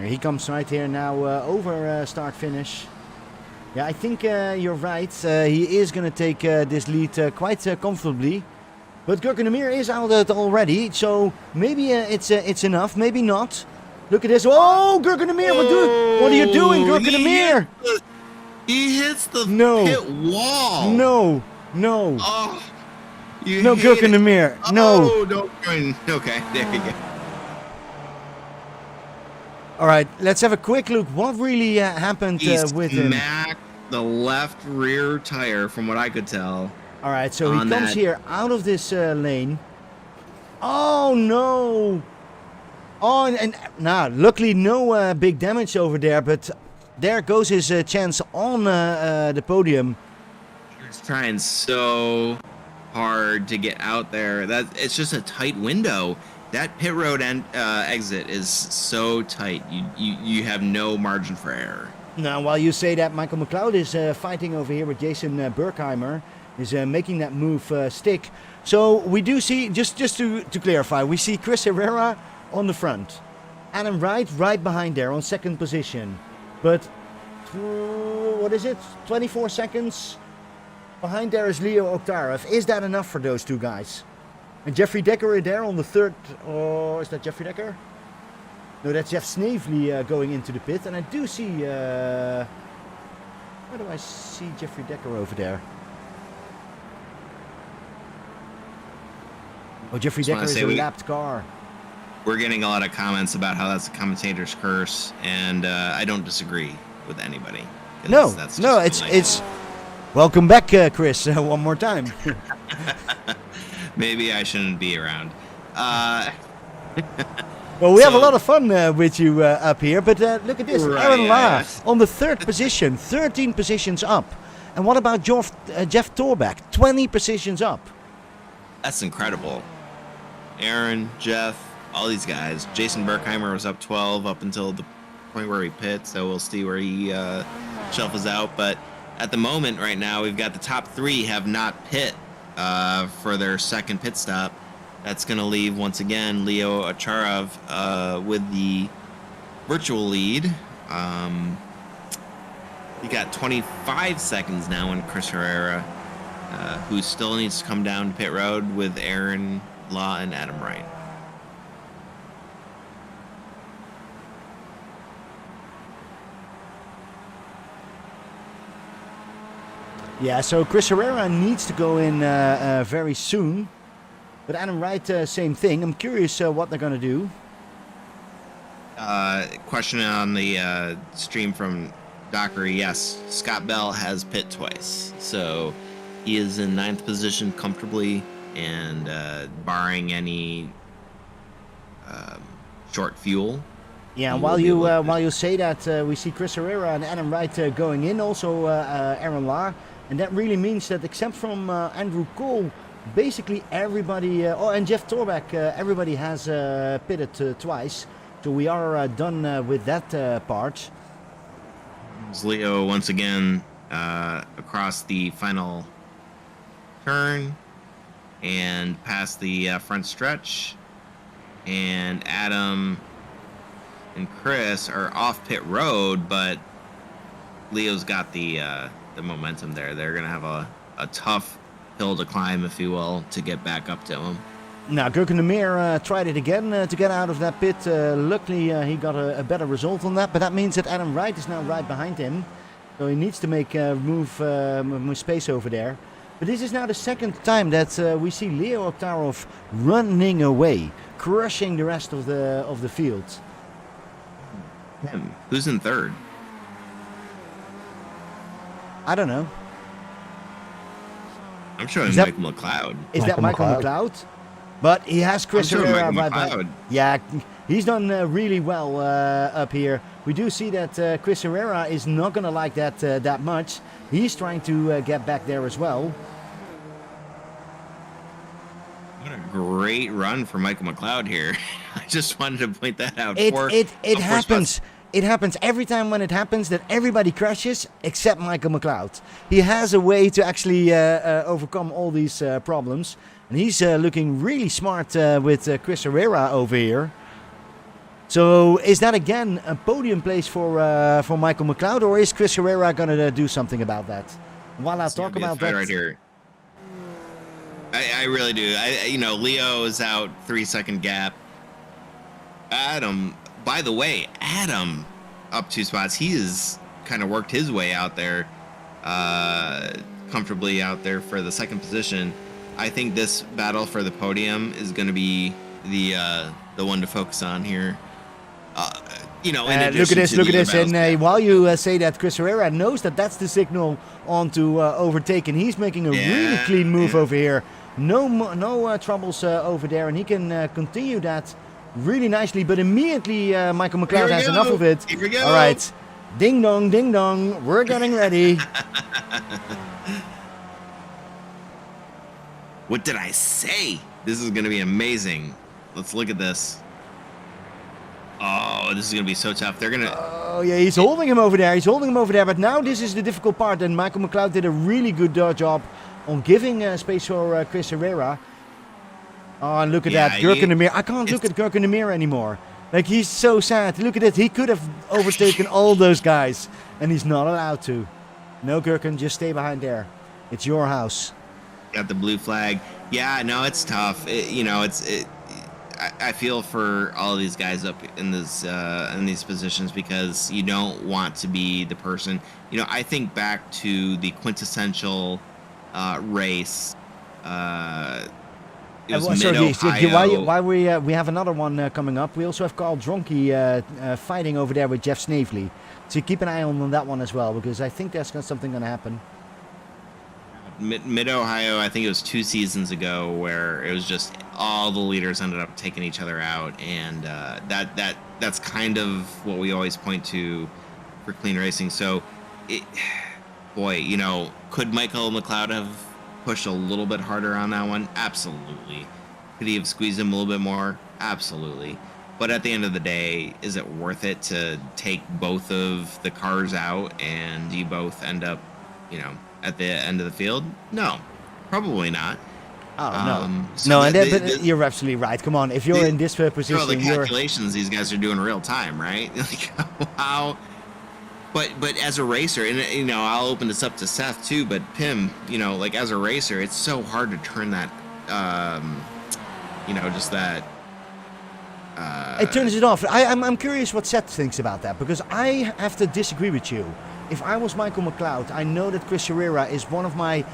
he comes right here now over start-finish. Yeah, I think you're right. He is going to take this lead quite comfortably. But Gherkin de Meer is out already, so maybe it's enough, maybe not. Look at this. Oh, Gherkin de Meer, what are you doing, Gherkin de Meer? He hits the pit wall. No. Oh, no, Gherkin de Meer. No. Oh, no. Okay, there you go. All right, let's have a quick look. What really happened with him? He smacked the left rear tire, from what I could tell. All right, so he comes here out of this lane. Oh, no. Oh, and luckily no big damage over there, but there goes his chance on the podium. He's trying so hard to get out there. It's just a tight window. That pit road exit is so tight. You have no margin for error. Now, while you say that, Michael McLeod is fighting over here with Jason Berkheimer, is making that move stick. So we do see, just to clarify, we see Chris Herrera on the front. Adam Wright right behind there on second position. But, what is it, 24 seconds? Behind there is Leo Oktarov. Is that enough for those two guys? And Jeffrey Decker is there on the third. Oh, is that Jeffrey Decker? No, that's Jeff Snavely going into the pit. And I do see... where do I see Jeffrey Decker over there? Oh, Jeffrey Decker is a lapped car. We're getting a lot of comments about how that's a commentator's curse. And I don't disagree with anybody. No, it's... Welcome back, Chris, one more time. Maybe I shouldn't be around. Well, we have a lot of fun with you up here, but look at this. Right, Aaron La on the third position, 13 positions up. And what about Jeff Torbeck, 20 positions up? That's incredible. Aaron, Jeff, all these guys. Jason Berkheimer was up 12 up until the point where he pit, so we'll see where he shuffles out. But at the moment right now, we've got the top 3 have not pit for their second pit stop. That's going to leave, once again, Leo Acharov with the virtual lead. You got 25 seconds now in Chris Herrera, who still needs to come down to pit road with Aaron Law and Adam Wright. Yeah, so Chris Herrera needs to go in very soon. But Adam Wright, same thing. I'm curious what they're going to do. Question on the stream from Dockery. Yes, Scott Bell has pit twice. So he is in 9th position comfortably, and barring any short fuel. Yeah, while you say that, we see Chris Herrera and Adam Wright going in, also Aaron Law. And that really means that except from Andrew Cole, basically everybody, and Jeff Torbeck, everybody has pitted twice. So we are done with that part. Leo once again across the final turn. and past the front stretch. And Adam and Chris are off pit road, but Leo's got the momentum there. They're going to have a tough hill to climb, if you will, to get back up to him. Now, Gurkenmeer tried it again to get out of that pit. Luckily, he got a better result on that, but that means that Adam Wright is now right behind him. So he needs to move space over there. But this is now the second time that we see Leo Oktarov running away, crushing the rest of the field. Who's in third? I don't know. I'm showing Michael McLeod. Is that Michael McLeod? But he has Chris Herrera right behind. Yeah, he's done really well up here. We do see that Chris Herrera is not going to like that much. He's trying to get back there as well. What a great run for Michael McLeod here. I just wanted to point that out. It happens. It happens every time when it happens that everybody crashes except Michael McLeod. He has a way to actually overcome all these problems. And he's looking really smart with Chris Herrera over here. So is that again a podium place for Michael McLeod, or is Chris Herrera going to do something about that? While I talk about that, right here. I really do. Leo is out 3-second gap. Adam, by the way, Adam up 2 spots. He has kind of worked his way out there, comfortably out there for the second position. I think this battle for the podium is going to be the one to focus on here. Look at this. And while you say that, Chris Herrera knows that's the signal on to overtake, and he's making a really clean move over here. No troubles over there, and he can continue that really nicely. But immediately, Michael McLeod has enough of it. Here we go. All right, ding dong, we're getting ready. What did I say? This is going to be amazing. Let's look at this. Oh, this is going to be so tough. They're going to... Oh, yeah, he's holding him over there. But now this is the difficult part. And Michael McLeod did a really good job on giving space for Chris Herrera. Oh, and look at that. Gurkenmeer. I can't look at Gurkenmeer anymore. Like, he's so sad. Look at it. He could have overtaken all those guys. And he's not allowed to. No, Gurken, just stay behind there. It's your house. Got the blue flag. Yeah, no, it's tough. I feel for all of these guys up in these positions, because you don't want to be the person. I think back to the quintessential race. It was Mid-Ohio. Why we have another one coming up. We also have Carl Dronke fighting over there with Jeff Snavely. So keep an eye on that one as well, because I think there's something going to happen. Mid-Ohio, I think it was 2 seasons ago, where it was just all the leaders ended up taking each other out, and that's kind of what we always point to for clean racing. So, could Michael McLeod have pushed a little bit harder on that one? Absolutely. Could he have squeezed him a little bit more? Absolutely. But at the end of the day, is it worth it to take both of the cars out and you both end up, at the end of the field? No, probably not. Oh, no. But you're absolutely right. Come on, if you're in this position, all the calculations these guys are doing real time, right? Like, how? But as a racer, and I'll open this up to Seth too. But Pim, like as a racer, it's so hard to turn that, just that. It turns it off. I'm curious what Seth thinks about that, because I have to disagree with you. If I was Michael McLeod, I know that Chris Herrera is one of my...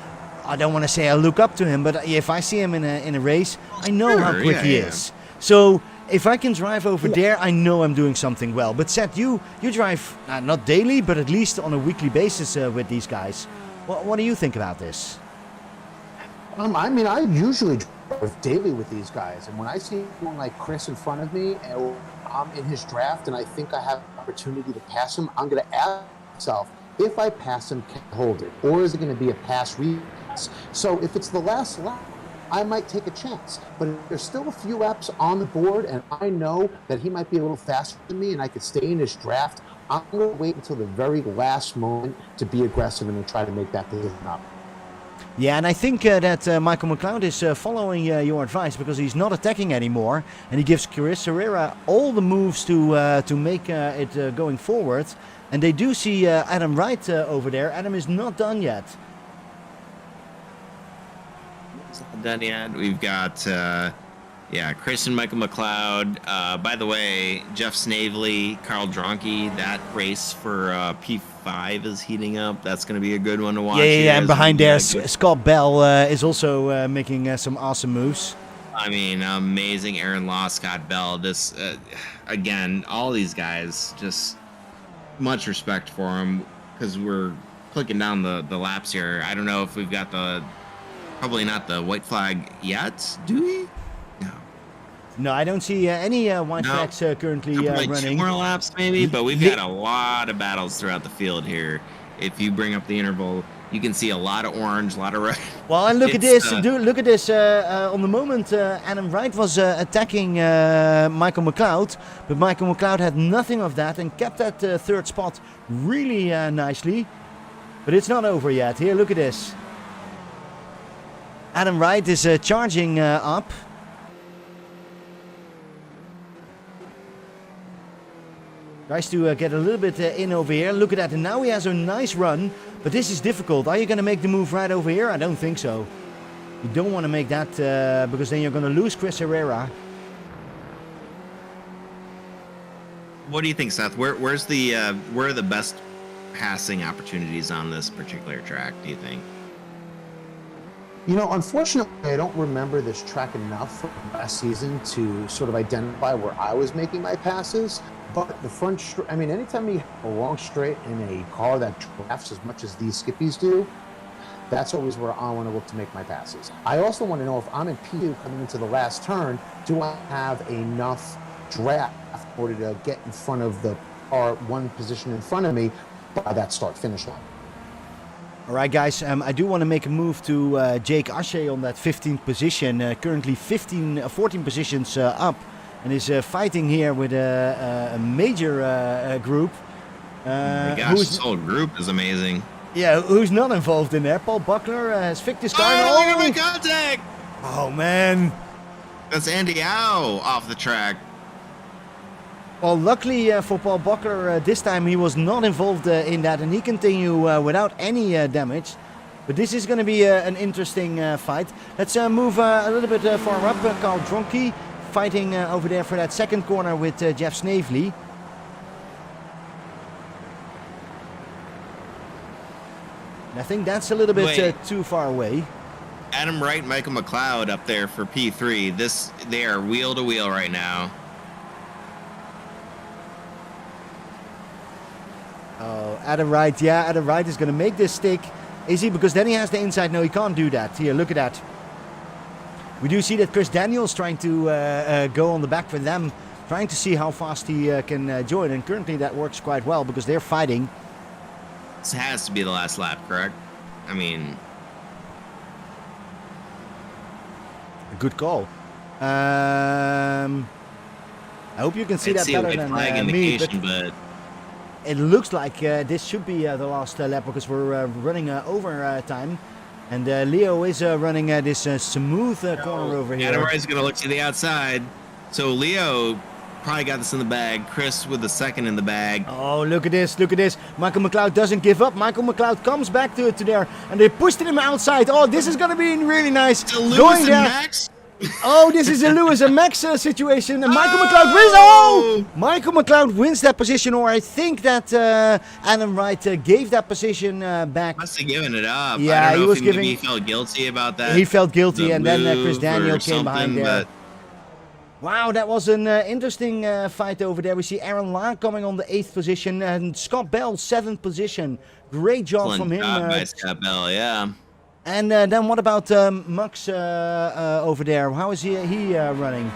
I don't want to say I look up to him, but if I see him in a race, I know how quick he is. So if I can drive over there, I know I'm doing something well. But Seth, you drive not daily, but at least on a weekly basis with these guys. What do you think about this? I usually drive daily with these guys, and when I see someone like Chris in front of me, and I'm in his draft, and I think I have an opportunity to pass him, I'm going to ask myself, if I pass him, can I hold it? Or is it going to be a pass repass? So if it's the last lap, I might take a chance. But if there's still a few laps on the board, and I know that he might be a little faster than me, and I could stay in his draft, I'm going to wait until the very last moment to be aggressive and to try to make that decision up. Yeah, and I think that Michael McLeod is following your advice because he's not attacking anymore, and he gives Chris Herrera all the moves to make it going forward. And they do see Adam Wright over there. Adam is not done yet. He's not done yet. We've got Chris and Michael McLeod. By the way, Jeff Snavely, Carl Dronke. That race for P5 is heating up. That's going to be a good one to watch. Yeah, and behind there, Scott Bell is also making some awesome moves. I mean, amazing Aaron Law, Scott Bell. This again, all these guys, just much respect for them because we're clicking down the laps here. I don't know if we've got probably not the white flag yet, do we? No, I don't see any white flags currently running. 2 more laps maybe, but we've got a lot of battles throughout the field here. If you bring up the interval, you can see a lot of orange, a lot of red. Well, and look at this. Look at this. On the moment, Adam Wright was attacking Michael McLeod, but Michael McLeod had nothing of that and kept that third spot really nicely. But it's not over yet. Here, look at this. Adam Wright is charging up. Tries to get a little bit in over here. Look at that. And now he has a nice run. But this is difficult. Are you going to make the move right over here? I don't think so. You don't want to make that because then you're going to lose Chris Herrera. What do you think, Seth? Where are the best passing opportunities on this particular track, do you think? You know, unfortunately, I don't remember this track enough from last season to sort of identify where I was making my passes. But the front, anytime you have a long straight in a car that drafts as much as these Skippies do, that's always where I want to look to make my passes. I also want to know if I'm in P2 coming into the last turn, do I have enough draft in order to get in front of the car one position in front of me by that start-finish line? All right, guys, I do want to make a move to Jake Ashe on that 15th position, currently 14 positions up. And is fighting here with a major group. My gosh, this whole group is amazing. Yeah, who's not involved in there? Paul Buckler has fixed his car. Oh, look at my contact! Oh, man. That's Andy Howe off the track. Well, luckily for Paul Buckler, this time he was not involved in that. And he continued without any damage. But this is going to be an interesting fight. Let's move a little bit far up. Carl Dronke fighting over there for that second corner with Jeff Snavely. And I think that's a little bit too far away. Adam Wright, Michael McLeod up there for P3. They are wheel to wheel right now. Oh, Adam Wright. Yeah, Adam Wright is going to make this stick. Is he? Because then he has the inside. No, he can't do that. Here, look at that. We do see that Chris Daniels trying to go on the back for them, trying to see how fast he can join. And currently that works quite well because they're fighting. This has to be the last lap, correct? I mean... A good call. I hope you can see that better than me. But it looks like this should be the last lap because we're running over time. And Leo is running this smooth corner over here. Adam Wright's going to look to the outside. So Leo probably got this in the bag. Chris with the second in the bag. Oh, look at this. Look at this. Michael McLeod doesn't give up. Michael McLeod comes back to there. And they pushed him outside. Oh, this is going to be really nice. Lewis and Max? Oh, this is a Lewis and Max situation. And Michael McLeod wins. Oh! Michael McLeod wins that position. Or I think that Adam Wright gave that position back. Must have given it up. Yeah, I don't know he was if he felt guilty about that. He felt guilty. And then Chris Daniel came behind there. Wow, that was an interesting fight over there. We see Aaron Lahr coming on the 8th position. And Scott Bell, 7th position. Great job from him. By Scott Bell, yeah. And then what about Max over there? How is he running?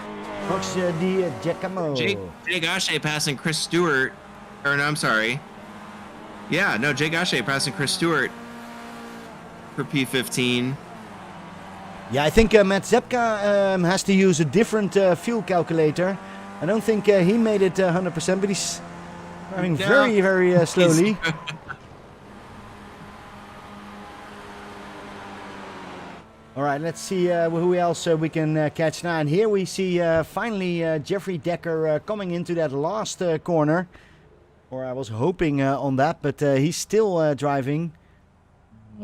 Max Di Giacomo. Jake Ashe passing Chris Stewart. Or no, I'm sorry. Yeah, no, Jake Ashe passing Chris Stewart for P15. Yeah, I think Matt Zepka has to use a different fuel calculator. I don't think he made it 100%, but he's driving very, very slowly. All right, let's see who else we can catch now. And here we see finally Jeffrey Decker coming into that last corner. Or I was hoping on that, but he's still driving.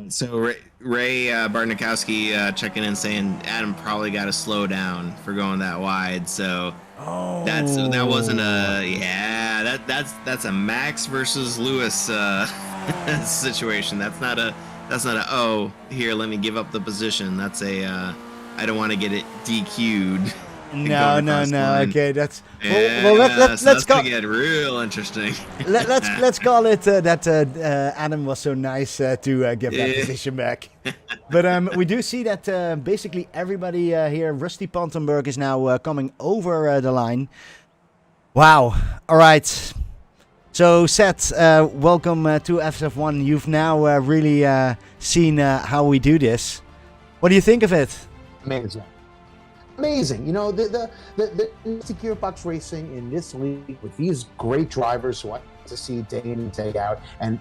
So Ray Bartnikowski checking in saying Adam probably got to slow down for going that wide. So that wasn't that's a Max versus Lewis situation. That's not a oh, here, let me give up the position. That's a I don't want to get it DQ'd. No. Okay, that's let's go. Get real interesting. let's call it that Adam was so nice to give that position back. But we do see that basically everybody here, Rusty Pondberg is now coming over the line. Wow. All right. So Seth, welcome to FF1. You've now really seen how we do this. What do you think of it? Amazing. You know, the gearbox racing in this league with these great drivers who I get to see day in and day out, and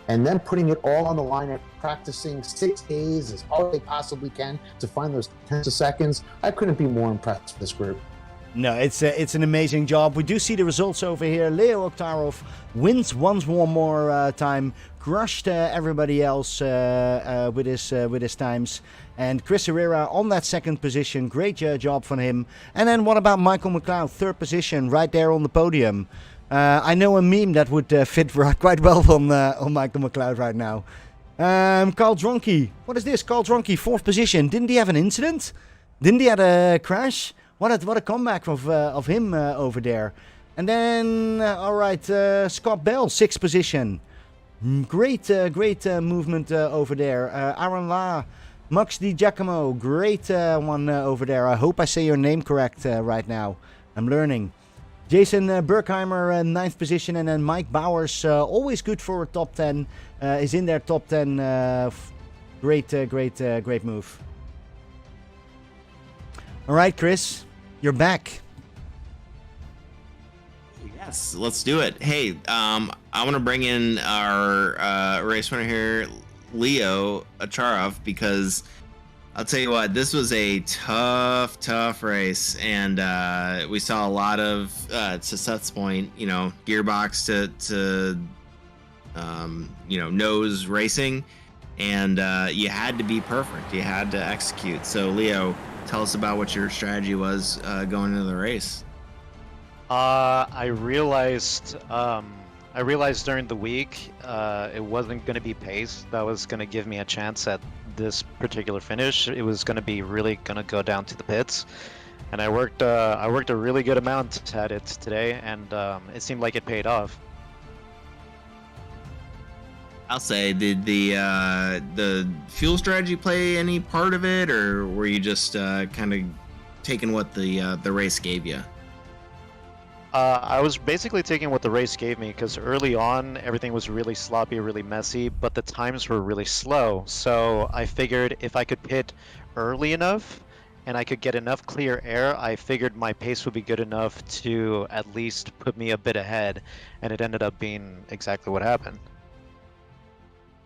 then putting it all on the line and practicing 6 days as hard as they possibly can to find those tenths of seconds. I couldn't be more impressed with this group. No, it's an amazing job. We do see the results over here. Leo Oktarov wins once more time, crushed everybody else with his times, and Chris Herrera on that second position. Great job from him. And then what about Michael McLeod, third position, right there on the podium? I know a meme that would fit quite well on Michael McLeod right now. Carl Dronke, what is this? Carl Dronke, fourth position. Didn't he have an incident? Didn't he have a crash? What a comeback of him over there. And then, all right, Scott Bell, sixth position. Great movement over there. Aaron La, Max Di Giacomo, great one over there. I hope I say your name correct right now. I'm learning. Jason Berkheimer, ninth position. And then Mike Bowers, always good for a top 10, is in their top 10. Great move. All right, Chris. You're back. Yes, let's do it. Hey, I want to bring in our race winner here, Leo Acharov, because I'll tell you what, this was a tough race, and we saw a lot of, to Seth's point, you know, gearbox to nose racing, and you had to be perfect. You had to execute. So, Leo, tell us about what your strategy was going into the race. I realized during the week it wasn't going to be pace that was going to give me a chance at this particular finish. It was going to be really going to go down to the pits, and I worked a really good amount at it today, and it seemed like it paid off. I'll say, did the fuel strategy play any part of it, or were you just kind of taking what the race gave you? I was basically taking what the race gave me, because early on everything was really sloppy, really messy, but the times were really slow. So I figured if I could pit early enough and I could get enough clear air, I figured my pace would be good enough to at least put me a bit ahead, and it ended up being exactly what happened.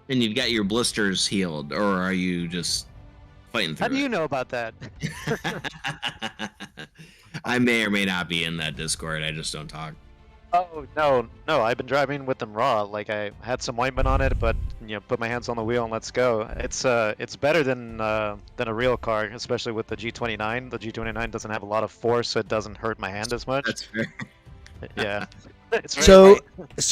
And you've got your blisters healed, or are you just fighting through How do you know about that? I may or may not be in that Discord. I just don't talk. Oh, no, I've been driving with them raw. Like, I had some ointment on it, but, put my hands on the wheel and let's go. It's better than a real car, especially with the G29. The G29 doesn't have a lot of force, so it doesn't hurt my hand as much. That's fair. Yeah. So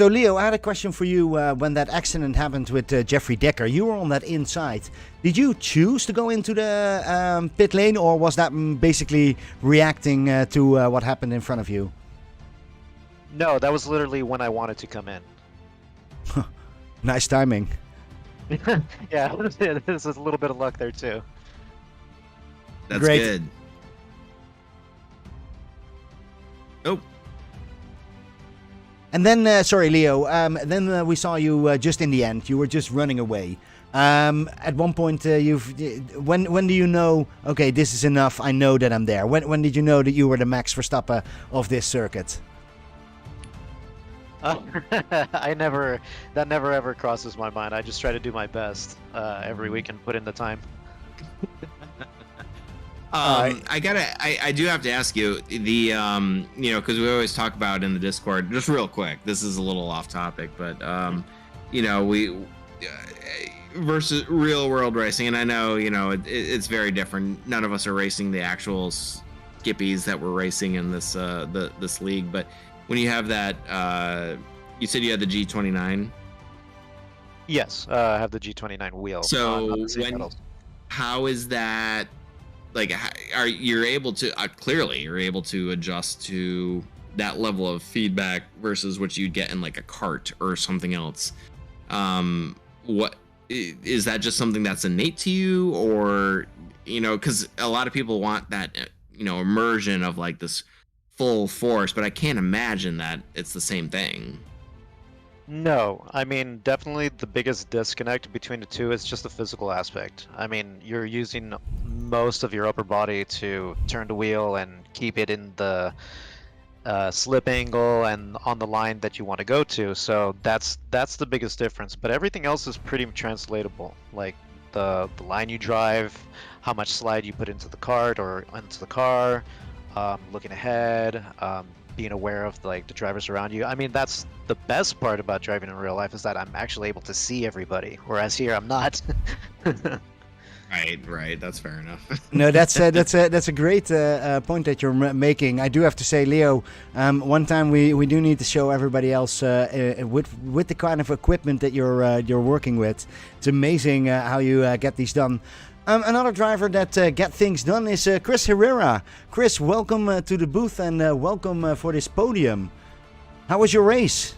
Leo, I had a question for you. When that accident happened with Jeffrey Decker, you were on that inside. Did you choose to go into the pit lane, or was that basically reacting to what happened in front of you? No, that was literally when I wanted to come in. Nice timing. Yeah, there's a little bit of luck there too. That's Great. Good. Oh. And then, sorry, Leo. Then we saw you just in the end. You were just running away. At one point, when do you know? Okay, this is enough. I know that I'm there. When did you know that you were the Max Verstappen of this circuit? That never ever crosses my mind. I just try to do my best every week and put in the time. I do have to ask you the because we always talk about in the Discord, just real quick, this is a little off topic, but we versus real world racing, and I know it's very different. None of us are racing the actual Skippies that we're racing in this this league, but when you have that, you said you had the G29. Yes, I have the G29 wheel. So how is that? Like, are you able to clearly you're able to adjust to that level of feedback versus what you'd get in like a kart or something else? What is that, just something that's innate to you, or because a lot of people want that immersion of like this full force, but I can't imagine that it's the same thing. No, I mean, definitely the biggest disconnect between the two is just the physical aspect. I mean, you're using most of your upper body to turn the wheel and keep it in the slip angle and on the line that you want to go to. So that's the biggest difference. But everything else is pretty translatable. Like the line you drive, how much slide you put into the cart or into the car, looking ahead, being aware of like the drivers around you. I mean, that's the best part about driving in real life, is that I'm actually able to see everybody, whereas here I'm not. Right. That's fair enough. No, that's a great point that you're making. I do have to say, Leo, one time we do need to show everybody else with the kind of equipment that you're working with. It's amazing how you get these done. Another driver that get things done is Chris Herrera. Chris, welcome to the booth, and welcome for this podium. How was your race?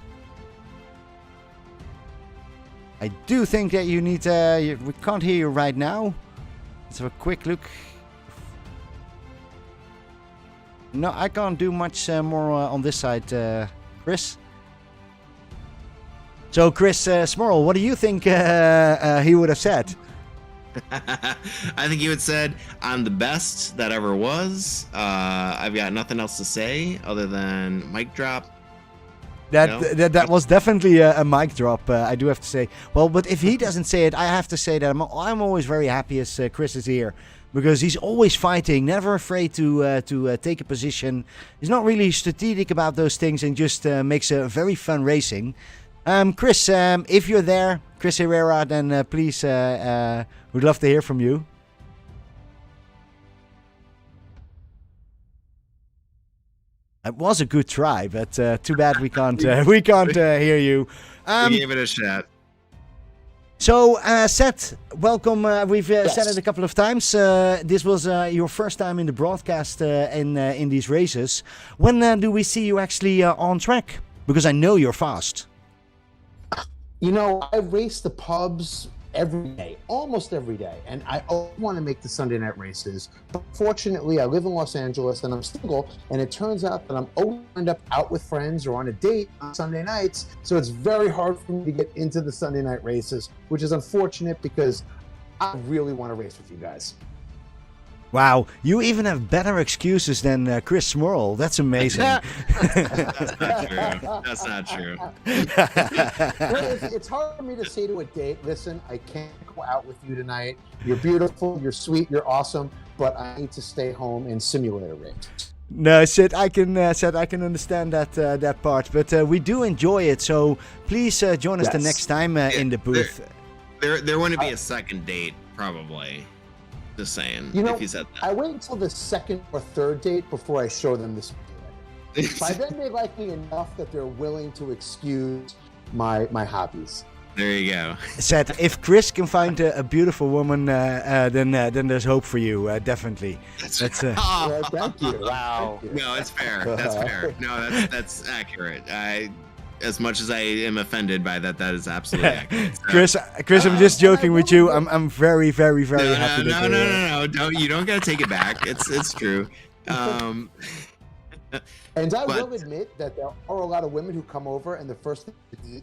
I do think that you need we can't hear you right now. Let's have a quick look. No, I can't do much more on this side, Chris. So, Chris Smurl, what do you think he would have said? I think you had said, I'm the best that ever was. I've got nothing else to say other than mic drop. That was definitely a mic drop, I do have to say. Well, but if he doesn't say it, I have to say that I'm always very happy as Chris is here, because he's always fighting, never afraid to take a position. He's not really strategic about those things, and just makes a very fun racing. Chris, if you're there, Chris Herrera, then please, we'd love to hear from you. It was a good try, but too bad we can't hear you. We gave it a shot. So, Seth, welcome. We've said it a couple of times. This was your first time in the broadcast in these races. When do we see you actually on track? Because I know you're fast. I race the pubs every day, almost every day, and I always want to make the Sunday night races. But fortunately, I live in Los Angeles and I'm single, and it turns out that I'm always end up out with friends or on a date on Sunday nights, so it's very hard for me to get into the Sunday night races, which is unfortunate because I really want to race with you guys. Wow, you even have better excuses than Chris Smurl. That's amazing. That's not true. It's hard for me to say to a date, listen, I can't go out with you tonight. You're beautiful, you're sweet, you're awesome, but I need to stay home and simulator race. No, Sid, I can understand that part, but we do enjoy it. So please join us the next time in the booth. There wouldn't be a second date, probably. Just saying, if you said that. I wait until the second or third date before I show them this. By then, they like me enough that they're willing to excuse my hobbies. There you go. Said, if Chris can find a beautiful woman, then there's hope for you, definitely. That's well, thank you. Wow. Thank you. No, it's fair. That's fair. No, that's accurate. As much as I am offended by that, that is absolutely accurate. So, Chris, I'm just joking with you. I'm very, very, very happy. No. You don't gotta take it back. It's true. And I will admit that there are a lot of women who come over, and the first thing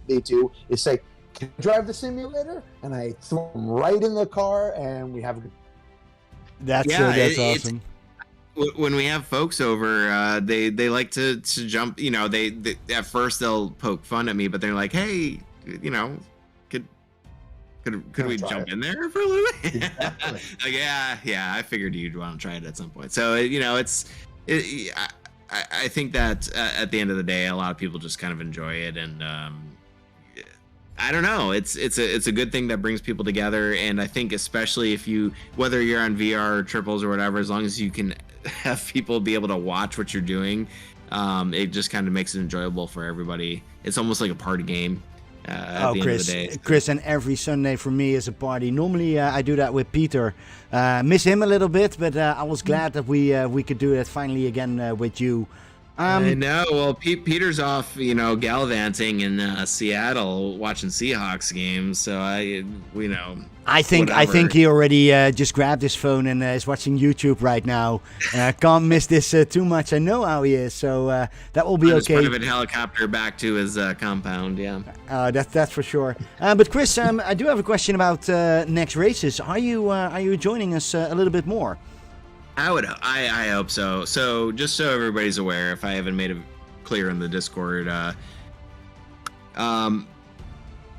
they do is say, "Can you drive the simulator?" And I throw them right in the car, and we have a good. That's awesome. When we have folks over, they like to jump. They at first they'll poke fun at me, but they're like, "Hey, Could we jump in there for a little bit? Exactly. Like, yeah, I figured you'd want to try it at some point. So I think that at the end of the day, a lot of people just kind of enjoy it, and I don't know. It's a good thing that brings people together, and I think especially whether you're on VR or triples or whatever, as long as you can have people be able to watch what you're doing, it just kind of makes it enjoyable for everybody. It's almost like a party game. At the end of the day. Chris, and every Sunday for me is a party. Normally I do that with Peter. Miss him a little bit, but I was glad that we could do it finally again with you. I know. Well, Peter's off, gallivanting in Seattle, watching Seahawks games. So I think he already just grabbed his phone and is watching YouTube right now. Can't miss this too much. I know how he is, so that will be okay. Private helicopter back to his compound. Yeah. That's for sure. But Chris, I do have a question about next races. Are you joining us a little bit more? I hope so. So just so everybody's aware, if I haven't made it clear in the Discord,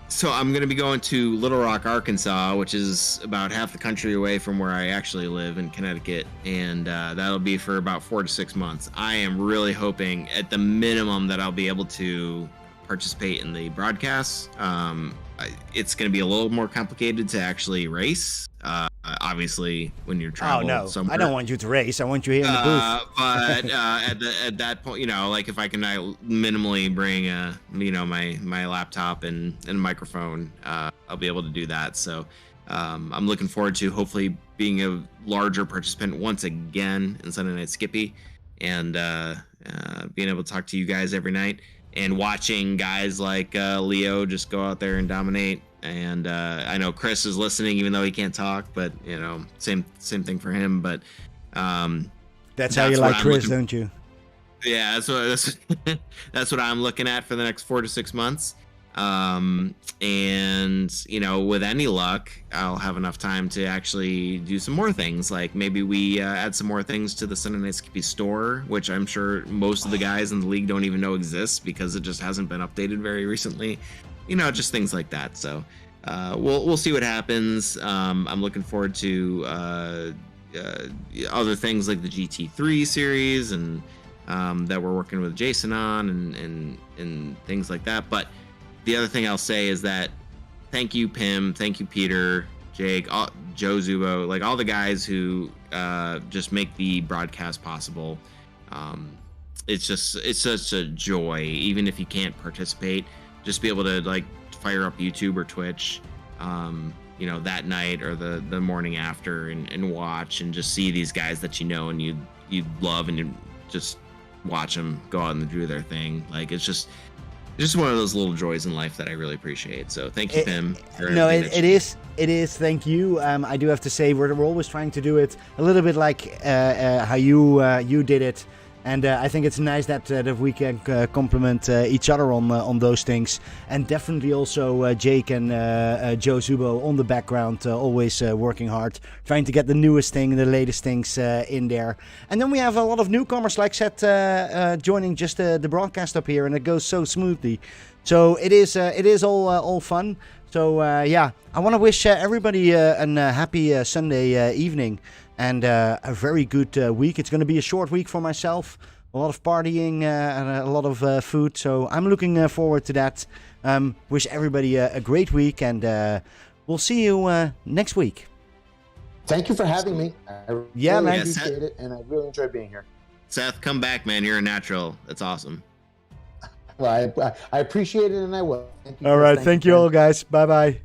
so I'm going to be going to Little Rock, Arkansas, which is about half the country away from where I actually live in Connecticut, and that'll be for about 4 to 6 months. I am really hoping, at the minimum, that I'll be able to participate in the broadcasts. It's going to be a little more complicated to actually race. Obviously, when you're traveling somewhere. I don't want you to race. I want you here in the booth. But at that point, like if I can minimally bring my laptop and a microphone, I'll be able to do that. So I'm looking forward to hopefully being a larger participant once again in Sunday Night Skippy, and being able to talk to you guys every night, and watching guys like Leo just go out there and dominate. And I know Chris is listening, even though he can't talk, but same thing for him. But that's how you like Chris, don't you? Yeah, that's what I'm looking at for the next 4 to 6 months. And with any luck, I'll have enough time to actually do some more things. Like maybe we add some more things to the Sunday Night Skippy store, which I'm sure most of the guys in the league don't even know exists because it just hasn't been updated very recently. Just things like that. So we'll see what happens. I'm looking forward to other things like the GT3 series and that we're working with Jason on and things like that. But the other thing I'll say is that thank you, Pim, thank you, Peter, Jake, Joe Zubo, like all the guys who just make the broadcast possible. It's such a joy, even if you can't participate. Just be able to like fire up YouTube or Twitch, that night or the morning after and watch and just see these guys that and you love and you just watch them go out and do their thing. Like it's just one of those little joys in life that I really appreciate. So thank you, Pim. It is. Thank you. I do have to say we're always trying to do it a little bit like how you did it. And I think it's nice that we can compliment each other on those things. And definitely also Jake and Joe Zubo on the background, always working hard, trying to get the newest thing, the latest things in there. And then we have a lot of newcomers, like Seth, joining just the broadcast up here, and it goes so smoothly. So it is all fun. So I want to wish everybody a happy Sunday evening. And a very good week. It's going to be a short week for myself. A lot of partying and a lot of food. So I'm looking forward to that. Wish everybody a great week. And we'll see you next week. Thank you for having me. I really appreciate it. And I really enjoyed being here. Seth, come back, man. You're a natural. That's awesome. Well, I appreciate it, and I will. Thank you. All right. Thank you all, guys. Bye-bye.